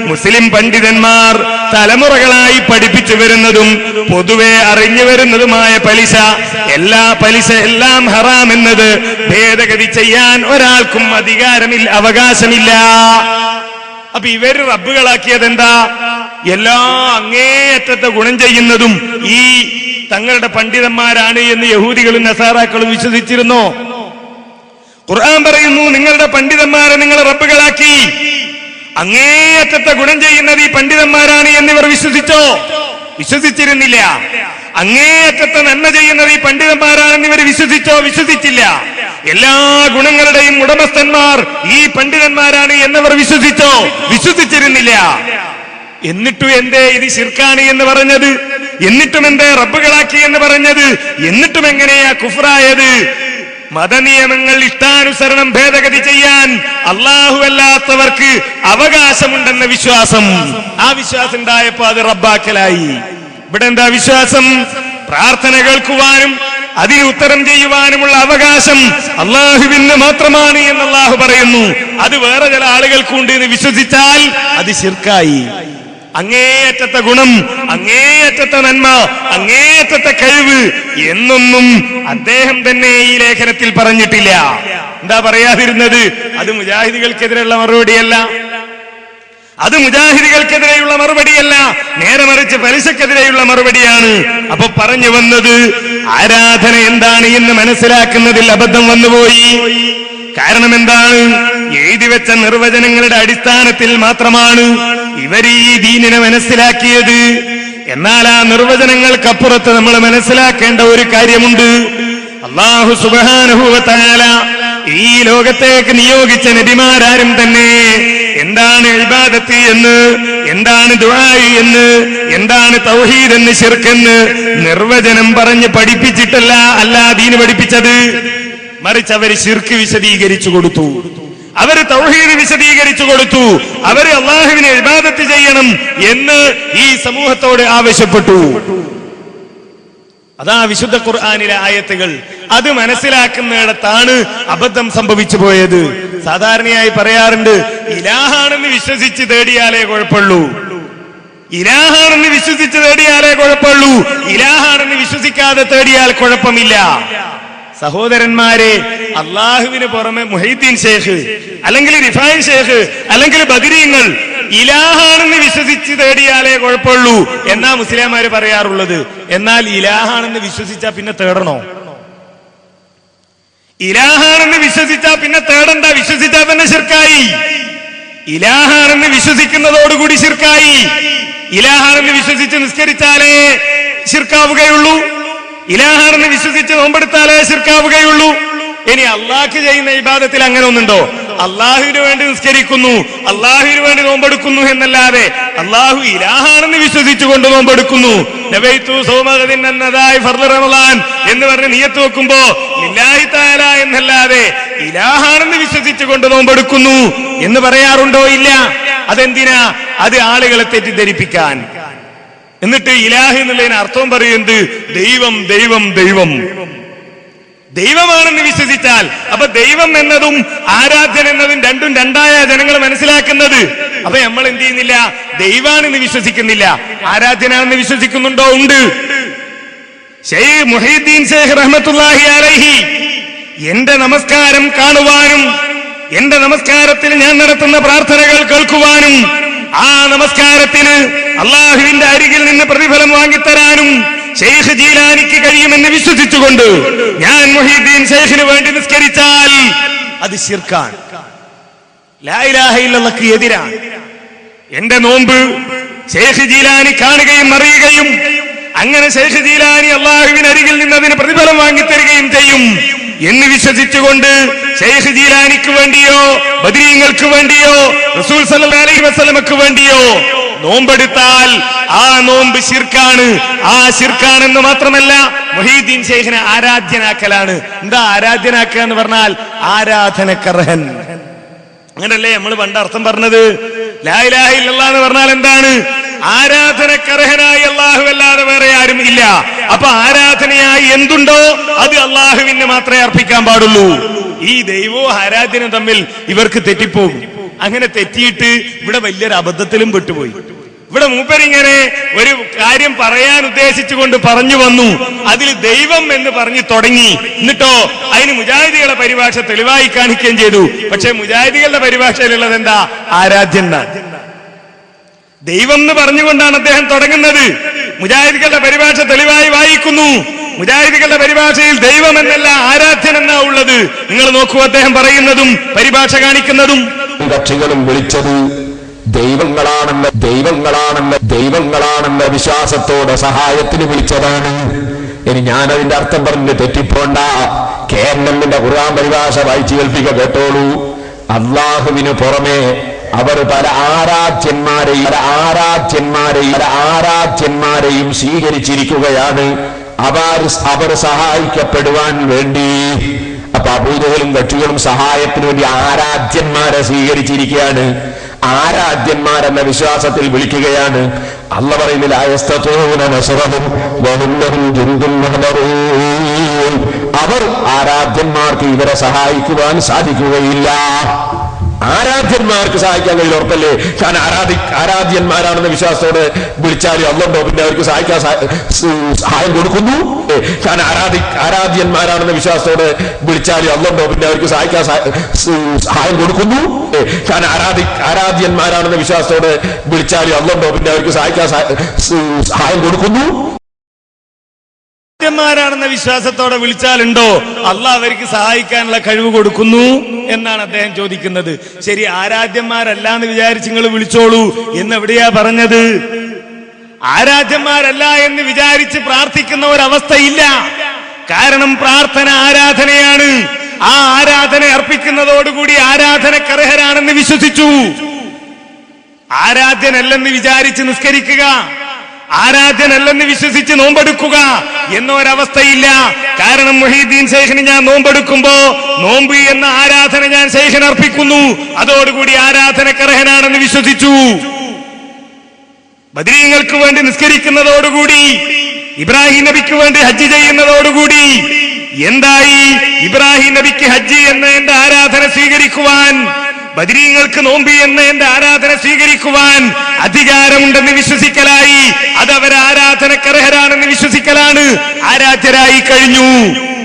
മുസ്ലിം പണ്ഡിതന്മാർ തലമുറകളായി പഠിപ്പിച്ചു വരുന്നതും പൊതുവെ അറിഞ്ഞു വരുന്നതുമായ പലിശ എല്ലാം ഹറാം എന്നത് ഭേദഗതി ചെയ്യാൻ ഒരാൾക്കും അധികാരമില്ല, അവകാശമില്ല. അപ്പൊ ഇവര് റബ്ബുകളാക്കിയത് എന്താ? എല്ലാ അങ്ങേയറ്റത്തെ ഗുണം ചെയ്യുന്നതും ഈ തങ്ങളുടെ പണ്ഡിതന്മാരാണ് എന്ന് യഹൂദികളും നസാറാക്കളും വിശ്വസിച്ചിരുന്നോ? ഖുർആൻ പറയുന്നു, നിങ്ങളുടെ പണ്ഡിതന്മാരെ നിങ്ങൾ റബ്ബുകളാക്കി. അങ്ങേയറ്റത്തെ ഗുണം ചെയ്യുന്നത് ഈ പണ്ഡിതന്മാരാണ് എന്നിവർ വിശ്വസിച്ചോ? വിശ്വസിച്ചിരുന്നില്ല. അങ്ങേയറ്റത്തെ നന്മ ചെയ്യുന്നത് ഈ പണ്ഡിതന്മാരാണെന്ന് ഇവർ വിശ്വസിച്ചോ? വിശ്വസിച്ചില്ല. എല്ലാ ഗുണങ്ങളുടെയും ഉടമസ്ഥന്മാർ ഈ പണ്ഡിതന്മാരാണ് എന്നവർ വിശ്വസിച്ചോ? വിശ്വസിച്ചിരുന്നില്ല. എന്നിട്ടും എന്തേ ഇത് ശിർക്കാണ് എന്ന് പറഞ്ഞത്? എന്നിട്ടും എന്തേ റബ്ബുകളാക്കി എന്ന് പറഞ്ഞത്? എന്നിട്ടും എങ്ങനെയാ കുഫ്റായത്? മതനിയമങ്ങൾ ഇഷ്ടാനുസരണം ഭേദഗതി ചെയ്യാൻ അല്ലാഹു അല്ലാത്തവർക്ക് അവകാശമുണ്ടെന്ന വിശ്വാസം, ആ വിശ്വാസം ഉണ്ടായപ്പോ അത് റബ്ബാക്കലായി. ഇവിടെ എന്താ വിശ്വാസം? പ്രാർത്ഥന കേൾക്കുവാനും അതിന് ഉത്തരം ചെയ്യുവാനുമുള്ള അവകാശം അള്ളാഹുവിന് മാത്രമാണ് എന്ന് അല്ലാഹു പറയുന്നു. അത് വേറെ ചില ആളുകൾക്കുണ്ട് എന്ന് വിശ്വസിച്ചാൽ അത് ശിർക്കായി. അങ്ങേയറ്റത്തെ ഗുണം, അങ്ങേയറ്റത്തെ നന്മ, അങ്ങേയറ്റത്തെ കഴിവ് എന്നൊന്നും അദ്ദേഹം തന്നെ ഈ ലേഖനത്തിൽ പറഞ്ഞിട്ടില്ല. എന്താ പറയാതിരുന്നത്? അത് മുജാഹിദികൾക്കെതിരെയുള്ള മറുപടിയല്ല, അത് മുജാഹിദികൾക്കെതിരെയുള്ള മറുപടിയല്ല, നേരെ മറിച്ച് പലിശക്കെതിരെയുള്ള മറുപടിയാണ്. അപ്പൊ പറഞ്ഞു വന്നത് ആരാധന എന്താണ് എന്ന് മനസ്സിലാക്കുന്നതിൽ അബദ്ധം വന്നുപോയി. കാരണം എന്താണ്? എഴുതിവെച്ച നിർവചനങ്ങളുടെ അടിസ്ഥാനത്തിൽ മാത്രമാണ് ഇവർ ഈ ദീനിനെ മനസ്സിലാക്കിയത്. എന്നാൽ ആ നിർവചനങ്ങൾക്കപ്പുറത്ത് നമ്മൾ മനസ്സിലാക്കേണ്ട ഒരു കാര്യമുണ്ട്. അല്ലാഹു സുബ്ഹാനഹു വ തആല ഈ ലോകത്തേക്ക് നിയോഗിച്ച നബിമാരാരും തന്നെ എന്താണ് ഇബാദത്ത് എന്ന്, എന്താണ് ദുആ എന്ന്, എന്താണ് തൗഹീദ് എന്ന്, ശിർക്ക് എന്ന് നിർവചനം പറഞ്ഞ് പഠിപ്പിച്ചിട്ടല്ല ദീന് പഠിപ്പിച്ചത്. മറിച്ച് അവര് ശിർക്ക് വിശദീകരിച്ചു കൊടുത്തു, അവര് തൗഹീദ് വിശദീകരിച്ചു കൊടുത്തു, അവര് അല്ലാഹുവിനെ ഇബാദത്ത് ചെയ്യണം എന്ന് ഈ സമൂഹത്തോട് ആവശ്യപ്പെട്ടു. അതാ വിശുദ്ധ ഖുർആനിലെ ആയത്തുകൾ. അത് മനസ്സിലാക്കുന്നിടത്താണ് അബദ്ധം സംഭവിച്ചു പോയത്. സാധാരണയായി പറയാറുണ്ട്, ഇലാഹാണെന്ന് വിശ്വസിച്ച് തേടിയാലേ കുഴപ്പമുള്ളൂ, ഇലാഹാണെന്ന് വിശ്വസിച്ച് തേടിയാലേ കുഴപ്പമുള്ളൂ, ഇലാഹാണെന്ന് വിശ്വസിക്കാതെ തേടിയാൽ കുഴപ്പമില്ല. സഹോദരന്മാരെ, അള്ളാഹുവിന് പുറമെ മുഹൈദ്ദീൻ ഷേഖ്, അല്ലെങ്കിൽ റിഫായി ഷേഖ്, അല്ലെങ്കിൽ ബദരീങ്ങൾ ഇലാഹാണെന്ന് വിശ്വസിച്ച് തേടിയാലേ കുഴപ്പമുള്ളൂ എന്നാ മുസ്ലിംമാര് പറയാറുള്ളത്. എന്നാൽ ഇലാഹാണെന്ന് വിശ്വസിച്ചാ പിന്നെ തേടണോ? ഇലാഹാണെന്ന് വിശ്വസിച്ചാ പിന്നെ തേടണ്ട, വിശ്വസിച്ചാൽ തന്നെ ശിർക്കായി. ഇലാഹാണെന്ന് വിശ്വസിക്കുന്നതോടുകൂടി ശിർക്കായി. ഇലാഹാണെന്ന് വിശ്വസിച്ച് നിസ്കരിച്ചാലേ ശിർക്കാവുകയുള്ളൂ, ഇലാഹാണെന്ന് വിശ്വസിച്ച് നോമ്പെടുത്താലേ ശിർക്കാവുകയുള്ളൂ. ഇനി അള്ളാഹ്ക്ക് ചെയ്യുന്ന ഇബാദത്തിൽ അങ്ങനെ ഒന്നുണ്ടോ? അള്ളാഹുവിന് വേണ്ടി നിസ്കരിക്കുന്നു, അള്ളാഹുവിന് വേണ്ടി നോമ്പെടുക്കുന്നു എന്നല്ലാതെ അള്ളാഹു ഇലാഹാണെന്ന് വിശ്വസിച്ചുകൊണ്ട് നോമ്പെടുക്കുന്നു, നബൈതു സൗമഗദിൻ എന്നതായി ഫർദ് റമളാൻ എന്ന് പറഞ്ഞ് നിയത്ത് വെക്കുമ്പോ ലില്ലാഹി തആല എന്നല്ലാതെ ഇലാഹാണെന്ന് വിശ്വസിച്ചുകൊണ്ട് നോമ്പെടുക്കുന്നു എന്ന് പറയാറുണ്ടോ? ഇല്ല. അതെന്തിനാ? അത് ആളുകളെ തെറ്റിദ്ധരിപ്പിക്കാൻ. എന്നിട്ട് ഇലാഹ് എന്നുള്ളതിന് അർത്ഥം പറയുന്നത് ദൈവം ദൈവം ദൈവം ദൈവമാണെന്ന് വിശ്വസിച്ചാൽ, അപ്പൊ ദൈവം എന്നതും ആരാധ്യൻ എന്നതും രണ്ടും രണ്ടായ ജനങ്ങൾ മനസ്സിലാക്കുന്നത്. അപ്പൊ നമ്മൾ എന്ത് ചെയ്യുന്നില്ല? ദൈവാണെന്ന് വിശ്വസിക്കുന്നില്ല, ആരാധ്യനാണെന്ന് വിശ്വസിക്കുന്നുണ്ടോ? ഉണ്ട്. ശൈഖ് മുഹീദ്ദീൻ ശൈഖ് റഹ്മത്തുള്ളാഹി അലൈഹി എന്റെ നമസ്കാരം കാണുവാനും എന്റെ നമസ്കാരത്തിൽ ഞാൻ നടത്തുന്ന പ്രാർത്ഥനകൾ കേൾക്കുവാനും ആ നമസ്കാരത്തിന് അള്ളാഹുവിന്റെ അരികിൽ നിന്ന് പ്രതിഫലം വാങ്ങിത്തരാനും ശൈഖ് ജീലാനിക്ക് കഴിയുമെന്ന് വിശ്വസിച്ചുകൊണ്ട് ഞാൻ മുഹീദ്ദീൻ ശൈഖിന് വേണ്ടി നിസ്കരിച്ചാൽ അത് ശിർക്കാണ്, ലാ ഇലാഹ ഇല്ലല്ലാഹ്ക്ക് എതിരാണ്. എന്റെ നോമ്പ് ശൈഖ് ജീലാനി കാണുകയും അറിയുകയും അങ്ങനെ ശൈഖ് ജീലാനി അള്ളാഹുവിന് അരികിൽ നിന്ന് അതിന് പ്രതിഫലം വാങ്ങിത്തരികയും ചെയ്യും എന്ന് വിശ്വസിച്ചുകൊണ്ട് ശൈഖ് ജീലാനിക്ക് വേണ്ടിയോ ബദരീങ്ങൾക്ക് വേണ്ടിയോ റസൂൽ സല്ലല്ലാഹു അലൈഹി വസല്ലമക്ക് വേണ്ടിയോ നോമ്പെടുത്താൽ ആ നോമ്പ് ശിർക്കാണ്. ആ ശിർക്കാണെന്ന് മാത്രമല്ല, മുഹീദ്ദീൻ ശൈഖിനെ ആരാധ്യനാക്കലാണ്. എന്താ ആരാധ്യനാക്കുക എന്ന് പറഞ്ഞാൽ? ആരാധനക്കർഹൻ. അങ്ങനല്ലേ നമ്മൾ പണ്ട് അർത്ഥം പറഞ്ഞത്? ലാ ഇലാഹ ഇല്ലല്ലാഹ് എന്ന് പറഞ്ഞാൽ എന്താണ്? ആരാധനക്കർഹനായി അള്ളാഹു അല്ലാതെ വേറെ ആരും ഇല്ല. അപ്പൊ ആരാധനയായി എന്തുണ്ടോ അത് അള്ളാഹുവിന് മാത്രമേ അർപ്പിക്കാൻ പാടുള്ളൂ. ഈ ദൈവവും ആരാധനയും തമ്മിൽ ഇവർക്ക് തെറ്റിപ്പോകും. അങ്ങനെ തെറ്റിയിട്ട് ഇവിടെ വലിയൊരു അബദ്ധത്തിലും പെട്ടുപോയി. ഇവിടെ മൂപ്പരിങ്ങനെ ഒരു കാര്യം പറയാൻ ഉദ്ദേശിച്ചുകൊണ്ട് പറഞ്ഞു വന്നു, അതിൽ ദൈവം എന്ന് പറഞ്ഞു തുടങ്ങി. എന്നിട്ടോ അതിന് മുജാഹിദികളുടെ പരിഭാഷ തെളിവായി കാണിക്കുകയും ചെയ്തു. പക്ഷെ മുജാഹിദികളുടെ പരിഭാഷയിലുള്ളത് എന്താ? ആരാധ്യൻ. ദൈവം എന്ന് പറഞ്ഞുകൊണ്ടാണ് അദ്ദേഹം തുടങ്ങുന്നത്. മുജാഹിദികളുടെ പരിഭാഷ തെളിവായി വായിക്കുന്നു. മുജാഹിദികളുടെ പരിഭാഷയിൽ ദൈവം എന്നല്ല ആരാധ്യൻ എന്നാ ഉള്ളത്. നിങ്ങൾ നോക്കൂ, അദ്ദേഹം പറയുന്നതും പരിഭാഷ കാണിക്കുന്നതും. കക്ഷികളും വിളിച്ചത് ദൈവങ്ങളാണെന്ന വിശ്വാസത്തോടെ സഹായത്തിന് വിളിച്ചതാണ്. ഇനി ഞാൻ അതിന്റെ അർത്ഥം പറഞ്ഞ് തെറ്റിപ്പോണ്ട. KNMന്റെ ഖുർആൻ പരിഭാഷ വായിച്ചു കേൾപ്പിക്കുക, കേട്ടോളൂ. അള്ളാഹുവിന് പുറമെ അവർ പല ആരാധ്യന്മാരെയും സ്വീകരിച്ചിരിക്കുകയാണ് അവർ സഹായിക്കപ്പെടുവാൻ വേണ്ടി. അപ്പൊ അബൂജഹലും കക്ഷികളും സഹായത്തിന് വേണ്ടി ആരാധ്യന്മാരെ സ്വീകരിച്ചിരിക്കുകയാണ്. ആരാധ്യന്മാരെന്ന വിശ്വാസത്തിൽ വിളിക്കുകയാണ്. അള്ള പറയുന്നില്ല, അവർ ആരാധ്യന്മാർക്ക് ഇവരെ സഹായിക്കുവാൻ സാധിക്കുകയില്ല. ആരാധ്യന്മാർക്ക് സഹായിക്കാൻ കഴിയില്ല, ഉറപ്പല്ലേ? കാരണം ആരാധ്യന്മാരാണെന്ന വിശ്വാസത്തോടെ വിളിച്ചാൽ അള്ളണ്ടോ പിന്നെ അവർക്ക് സഹായം കൊടുക്കുന്നു. കാരണം ആരാധ്യന്മാരാണെന്ന വിശ്വാസത്തോടെ വിളിച്ചാൽ അള്ളണ്ടോ പിന്നെ അവർക്ക് സഹായം കൊടുക്കുന്നു. കാരണം ആരാധ്യന്മാരാണെന്ന വിശ്വാസത്തോടെ വിളിച്ചാൽ അള്ളണ്ടോ പിന്നെ അവർക്ക് സഹായം കൊടുക്കുന്നു. ആരാധ്യന്മാരാണെന്ന വിശ്വാസത്തോടെ വിളിച്ചാലുണ്ടോ അള്ളാഹ് അവർക്ക് സഹായിക്കാനുള്ള കഴിവ് കൊടുക്കുന്നു എന്നാണ് അദ്ദേഹം ചോദിക്കുന്നത്. ശരി, ആരാധ്യന്മാരല്ല എന്ന് വിചാരിച്ച് നിങ്ങൾ വിളിച്ചോളൂ എന്നെവിടെയാ പറഞ്ഞത്? ആരാധ്യന്മാരല്ല എന്ന് വിചാരിച്ച് പ്രാർത്ഥിക്കുന്ന ഒരവസ്ഥയില്ല. കാരണം പ്രാർത്ഥന ആരാധനയാണ്. ആ ആരാധന അർപ്പിക്കുന്നതോടുകൂടി ആരാധനക്കർഹരാണെന്ന് വിശ്വസിച്ചു. ആരാധ്യനല്ലെന്ന് വിചാരിച്ച് നിസ്കരിക്കുക, ആരാധ്യനല്ലെന്ന് വിശ്വസിച്ച് നോമ്പെടുക്കുക എന്നൊരവസ്ഥയില്ല. കാരണം മുഹീദ്ദീൻ ശൈഖിന് ഞാൻ നോമ്പെടുക്കുമ്പോ നോമ്പ് എന്ന ആരാധന ഞാൻ ശൈഖിന് അർപ്പിക്കുന്നു, അതോടുകൂടി ആരാധനക്കർഹനാണെന്ന് വിശ്വസിച്ചു. ബദരീങ്ങൾക്ക് വേണ്ടി നിസ്കരിക്കുന്നതോടുകൂടി, ഇബ്രാഹിം നബിക്ക് വേണ്ടി ഹജ്ജ് ചെയ്യുന്നതോടുകൂടി എന്തായി? ഇബ്രാഹിം നബിക്ക് ഹജ്ജ് എന്ന എന്റെ ആരാധന സ്വീകരിക്കുവാൻ, ബദരീങ്ങൾക്ക് നോമ്പി എന്ന എന്റെ ആരാധന സ്വീകരിക്കുവാൻ അധികാരമുണ്ടെന്ന് വിശ്വസിക്കലായി. അതവർ ആരാധനക്കർഹരാണെന്ന് വിശ്വസിക്കലാണ്. ആരാധ്യരായി കഴിഞ്ഞു.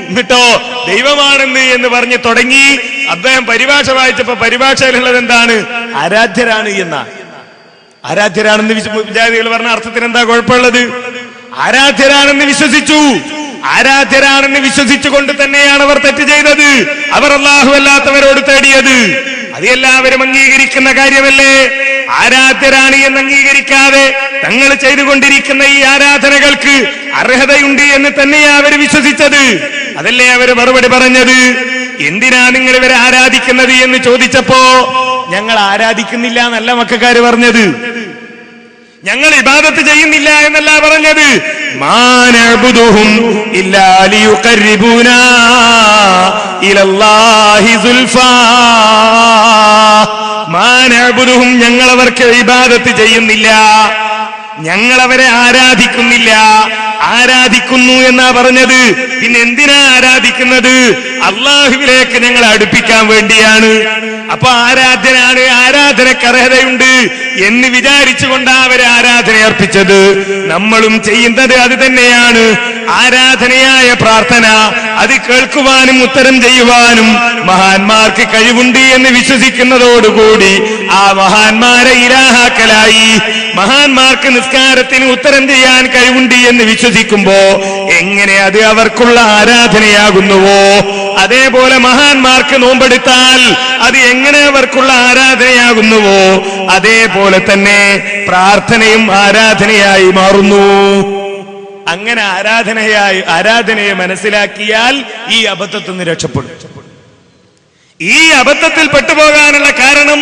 എന്നിട്ടോ ദൈവമാണെന്ന് എന്ന് പറഞ്ഞ് തുടങ്ങി. അദ്ദേഹം പരിഭാഷ വായിച്ചപ്പോ പരിഭാഷയിലുള്ളത് എന്താണ്? ആരാധ്യരാണ് എന്ന. ആരാധ്യരാണെന്ന് വിചാരികൾ പറഞ്ഞ അർത്ഥത്തിന് എന്താ കുഴപ്പമുള്ളത്? ആരാധ്യരാണെന്ന് വിശ്വസിച്ചു. ആരാധ്യരാണെന്ന് വിശ്വസിച്ചുകൊണ്ട് തന്നെയാണ് അവർ തെറ്റ് ചെയ്തത്. അവർ അല്ലാഹു അല്ലാത്തവരോട് തേടിയത്. അത് എല്ലാവരും അംഗീകരിക്കുന്ന കാര്യമല്ലേ? ആരാധ്യരാണ് എന്ന് അംഗീകരിക്കാതെ തങ്ങൾ ചെയ്തുകൊണ്ടിരിക്കുന്ന ഈ ആരാധനകൾക്ക് അർഹതയുണ്ട് എന്ന് തന്നെയാ അവർ വിശ്വസിച്ചത്. അതല്ലേ അവർ മറുപടി പറഞ്ഞത്? എന്തിനാ നിങ്ങൾ ഇവരെ ആരാധിക്കുന്നത് എന്ന് ചോദിച്ചപ്പോ ഞങ്ങൾ ആരാധിക്കുന്നില്ല എന്നല്ല മക്കാര് പറഞ്ഞത്. ഞങ്ങൾ ഇബാദത്ത് ചെയ്യുന്നില്ല എന്നല്ല പറഞ്ഞത്. മാനഅബുദുഹും ഇല്ലാ ലിയുഖർരിബൂനാ ഇലല്ലാഹി സുൽഫാ. മാനഅബുദുഹും, ഞങ്ങളവർക്ക് ഇബാദത്ത് ചെയ്യുന്നില്ല, ഞങ്ങളവരെ ആരാധിക്കുന്നില്ല. ആരാധിക്കുന്നു എന്നാ പറഞ്ഞത്. പിന്നെ എന്തിനാ ആരാധിക്കുന്നത്? അള്ളാഹുവിലേക്ക് ഞങ്ങൾ അടുപ്പിക്കാൻ വേണ്ടിയാണ്. അപ്പൊ ആരാധനാണ്, ആരാധനക്ക് അർഹതയുണ്ട് എന്ന് വിചാരിച്ചുകൊണ്ടാണ് അവരെ ആരാധന അർപ്പിച്ചത്. നമ്മളും ചെയ്യുന്നത് അത് തന്നെയാണ്. ആരാധനയായ പ്രാർത്ഥന അത് കേൾക്കുവാനും ഉത്തരം ചെയ്യുവാനും മഹാന്മാർക്ക് കഴിവുണ്ട് എന്ന് വിശ്വസിക്കുന്നതോടുകൂടി ആ മഹാന്മാരെ ഇലാഹാക്കലായി. മഹാന്മാർക്ക് നിസ്കാരത്തിന് ഉത്തരം ചെയ്യാൻ കഴിവുണ്ട് എന്ന് വിശ്വസിക്കുമ്പോ എങ്ങനെ അത് അവർക്കുള്ള ആരാധനയാകുന്നുവോ, അതേപോലെ മഹാന്മാർക്ക് നോമ്പെടുത്താൽ അത് എങ്ങനെ അവർക്കുള്ള ആരാധനയാകുന്നുവോ അതേപോലെ തന്നെ പ്രാർത്ഥനയും ആരാധനയായി മാറുന്നു. അങ്ങനെ ആരാധനയെ മനസ്സിലാക്കിയാൽ ഈ അബദ്ധത്തിൽ നിന്ന് രക്ഷപ്പെടും. ഈ അബദ്ധത്തിൽ പെട്ടുപോകാനുള്ള കാരണം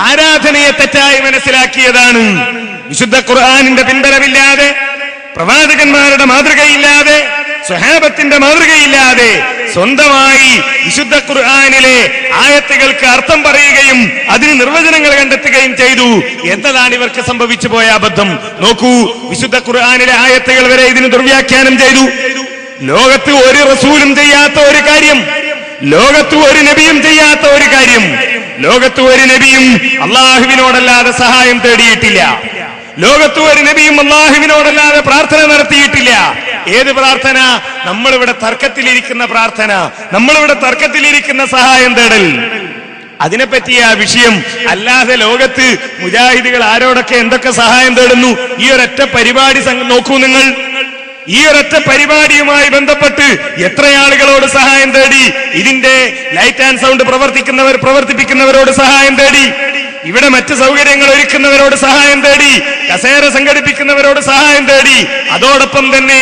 ആരാധനയെ തെറ്റായി മനസ്സിലാക്കിയതാണ്. വിശുദ്ധ ഖുർആനിന്റെ പിൻബലമില്ലാതെ, പ്രവാചകന്മാരുടെ മാതൃകയില്ലാതെ, സ്വഹാബത്തിന്റെ മാതൃകയില്ലാതെ സ്വന്തമായി വിശുദ്ധ ഖുർആനിലെ ആയത്തുകൾക്ക് അർത്ഥം പറയുകയും അതിന് നിർവചനങ്ങൾ കണ്ടെത്തുകയും ചെയ്തു എന്നതാണ് ഇവർക്ക് സംഭവിച്ചു പോയ അബദ്ധം. നോക്കൂ, വിശുദ്ധ ഖുർആനിലെ ആയത്തുകൾ വരെ ഇതിന് ദുർവ്യാഖ്യാനം ചെയ്തു. ലോകത്ത് ഒരു റസൂലും ചെയ്യാത്ത ഒരു കാര്യം, ലോകത്ത് ഒരു നബിയും ചെയ്യാത്ത ഒരു കാര്യം, ലോകത്ത് ഒരു നബിയും അള്ളാഹുവിനോടല്ലാതെ സഹായം തേടിയിട്ടില്ല. ലോകത്ത് ഒരു നബിയും അള്ളാഹുവിനോടല്ലാതെ പ്രാർത്ഥന നടത്തിയിട്ടില്ല. ഏത് പ്രാർത്ഥന? നമ്മളിവിടെ തർക്കത്തിലിരിക്കുന്ന പ്രാർത്ഥന, നമ്മളിവിടെ തർക്കത്തിലിരിക്കുന്ന സഹായം തേടൽ, അതിനെപ്പറ്റിയ വിഷയം. അല്ലാതെ ലോകത്ത് മുജാഹിദുകൾ ആരോടൊക്കെ എന്തൊക്കെ സഹായം തേടുന്നു. ഈ ഒരൊറ്റ പരിപാടി നോക്കൂ നിങ്ങൾ. ഈ ഒരൊറ്റ പരിപാടിയുമായി ബന്ധപ്പെട്ട് എത്ര ആളുകളോട് സഹായം തേടി. ഇതിന്റെ ലൈറ്റ് ആൻഡ് സൗണ്ട് പ്രവർത്തിപ്പിക്കുന്നവരോട് സഹായം തേടി, ഇവിടെ മറ്റ് സൗകര്യങ്ങൾ ഒരുക്കുന്നവരോട് സഹായം തേടി, കസേര സംഘടിപ്പിക്കുന്നവരോട് സഹായം തേടി, അതോടൊപ്പം തന്നെ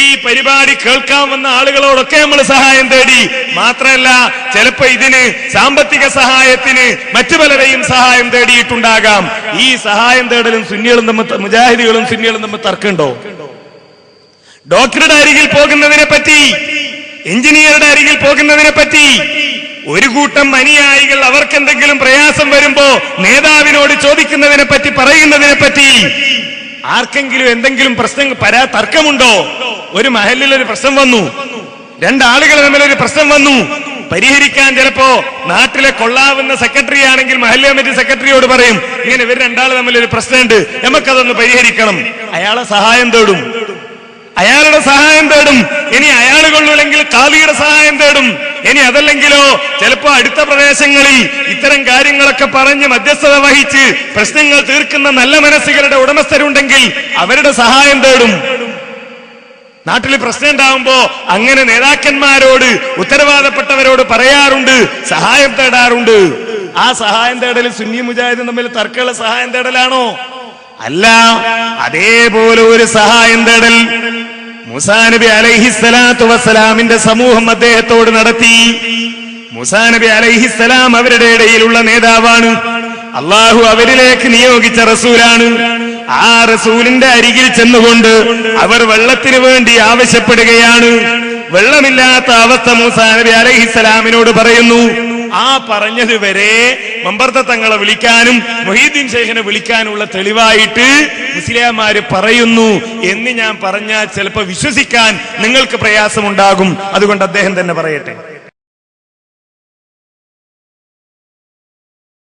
ഈ പരിപാടി കേൾക്കാൻ വന്ന ആളുകളോടൊക്കെ നമ്മൾ സഹായം തേടി. മാത്രമല്ല ചിലപ്പോ ഇതിന് സാമ്പത്തിക സഹായത്തിന് മറ്റു പലരെയും സഹായം തേടിയിട്ടുണ്ടാകാം. ഈ സഹായം തേടലും സുന്നികളും തമ്മിൽ, മുജാഹിദികളും സുന്നികളും തമ്മിൽ തർക്കമുണ്ടോ? ഡോക്ടറുടെ അരികിൽ പോകുന്നതിനെ പറ്റി, എഞ്ചിനീയറുടെ അരികിൽ പോകുന്നതിനെ പറ്റി ഒരു കൂട്ടം അനുയായികൾ അവർക്കെന്തെങ്കിലും പ്രയാസം വരുമ്പോ നേതാവിനോട് ചോദിക്കുന്നതിനെ പറ്റി, പറയുന്നതിനെ പറ്റി ആർക്കെങ്കിലും എന്തെങ്കിലും പ്രശ്നം തർക്കമുണ്ടോ? ഒരു മഹല്ലിൽ ഒരു പ്രശ്നം വന്നു, രണ്ടാളുകൾ തമ്മിലൊരു പ്രശ്നം വന്നു, പരിഹരിക്കാൻ ചിലപ്പോ നാട്ടിലെ കൊള്ളാവുന്ന സെക്രട്ടറി ആണെങ്കിൽ മഹല്ല് കമ്മിറ്റി സെക്രട്ടറിയോട് പറയും, ഇങ്ങനെ ഇവർ രണ്ടാൾ തമ്മിലൊരു പ്രശ്നമുണ്ട്, നമുക്കതൊന്ന് പരിഹരിക്കണം. അയാളെ സഹായം തേടും, അയാളുടെ സഹായം തേടും. ഇനി അയാൾ കൊള്ളൂല്ലെങ്കിൽ ഖാദിയുടെ സഹായം തേടും. ഇനി അതല്ലെങ്കിലോ ചിലപ്പോ അടുത്ത പ്രദേശങ്ങളിൽ ഇത്തരം കാര്യങ്ങളൊക്കെ പറഞ്ഞ് മധ്യസ്ഥത വഹിച്ച് പ്രശ്നങ്ങൾ തീർക്കുന്ന നല്ല മനസ്സുകളുടെ ഉടമസ്ഥരുണ്ടെങ്കിൽ അവരുടെ സഹായം തേടും. നാട്ടിൽ പ്രശ്നം ഉണ്ടാവുമ്പോ അങ്ങനെ നേതാക്കന്മാരോട്, ഉത്തരവാദപ്പെട്ടവരോട് പറയാറുണ്ട്, സഹായം തേടാറുണ്ട്. ആ സഹായം തേടൽ സുന്നി മുജാഹിദും തമ്മിൽ തർക്കമുള്ള സഹായം തേടലാണോ? അല്ല. അതേപോലെ ഒരു സഹായം തേടൽ മൂസാ നബി അലൈഹിസ്സലാത്തു വസ്സലാമിന്റെ സമൂഹം അദ്ദേഹത്തോട് നടത്തി. മൂസാ നബി അലൈഹിസ്സലാം അവരുടെ ഇടയിലുള്ള നേതാവാണ്. അള്ളാഹു അവരിലേക്ക് നിയോഗിച്ച റസൂലാണ്. ആ റസൂലിന്റെ അരികിൽ ചെന്നുകൊണ്ട് അവർ വെള്ളത്തിന് വേണ്ടി ആവശ്യപ്പെടുകയാണ്. വെള്ളമില്ലാത്ത അവസ്ഥ മൂസാ നബി അലൈഹിസ്സലാമിനോട് പറയുന്നു. ആ പറഞ്ഞത് വരെ മമ്പർത്ത തങ്ങളെ വിളിക്കാനും മുഹീദ്ദീൻ ശൈഖിനെ വിളിക്കാനുള്ള തെളിവായിട്ട് മുസ്ലിയാമാര് പറയുന്നു എന്ന് ഞാൻ പറഞ്ഞാൽ ചിലപ്പോൾ വിശ്വസിക്കാൻ നിങ്ങൾക്ക് പ്രയാസമുണ്ടാകും. അതുകൊണ്ട് അദ്ദേഹം തന്നെ പറയട്ടെ.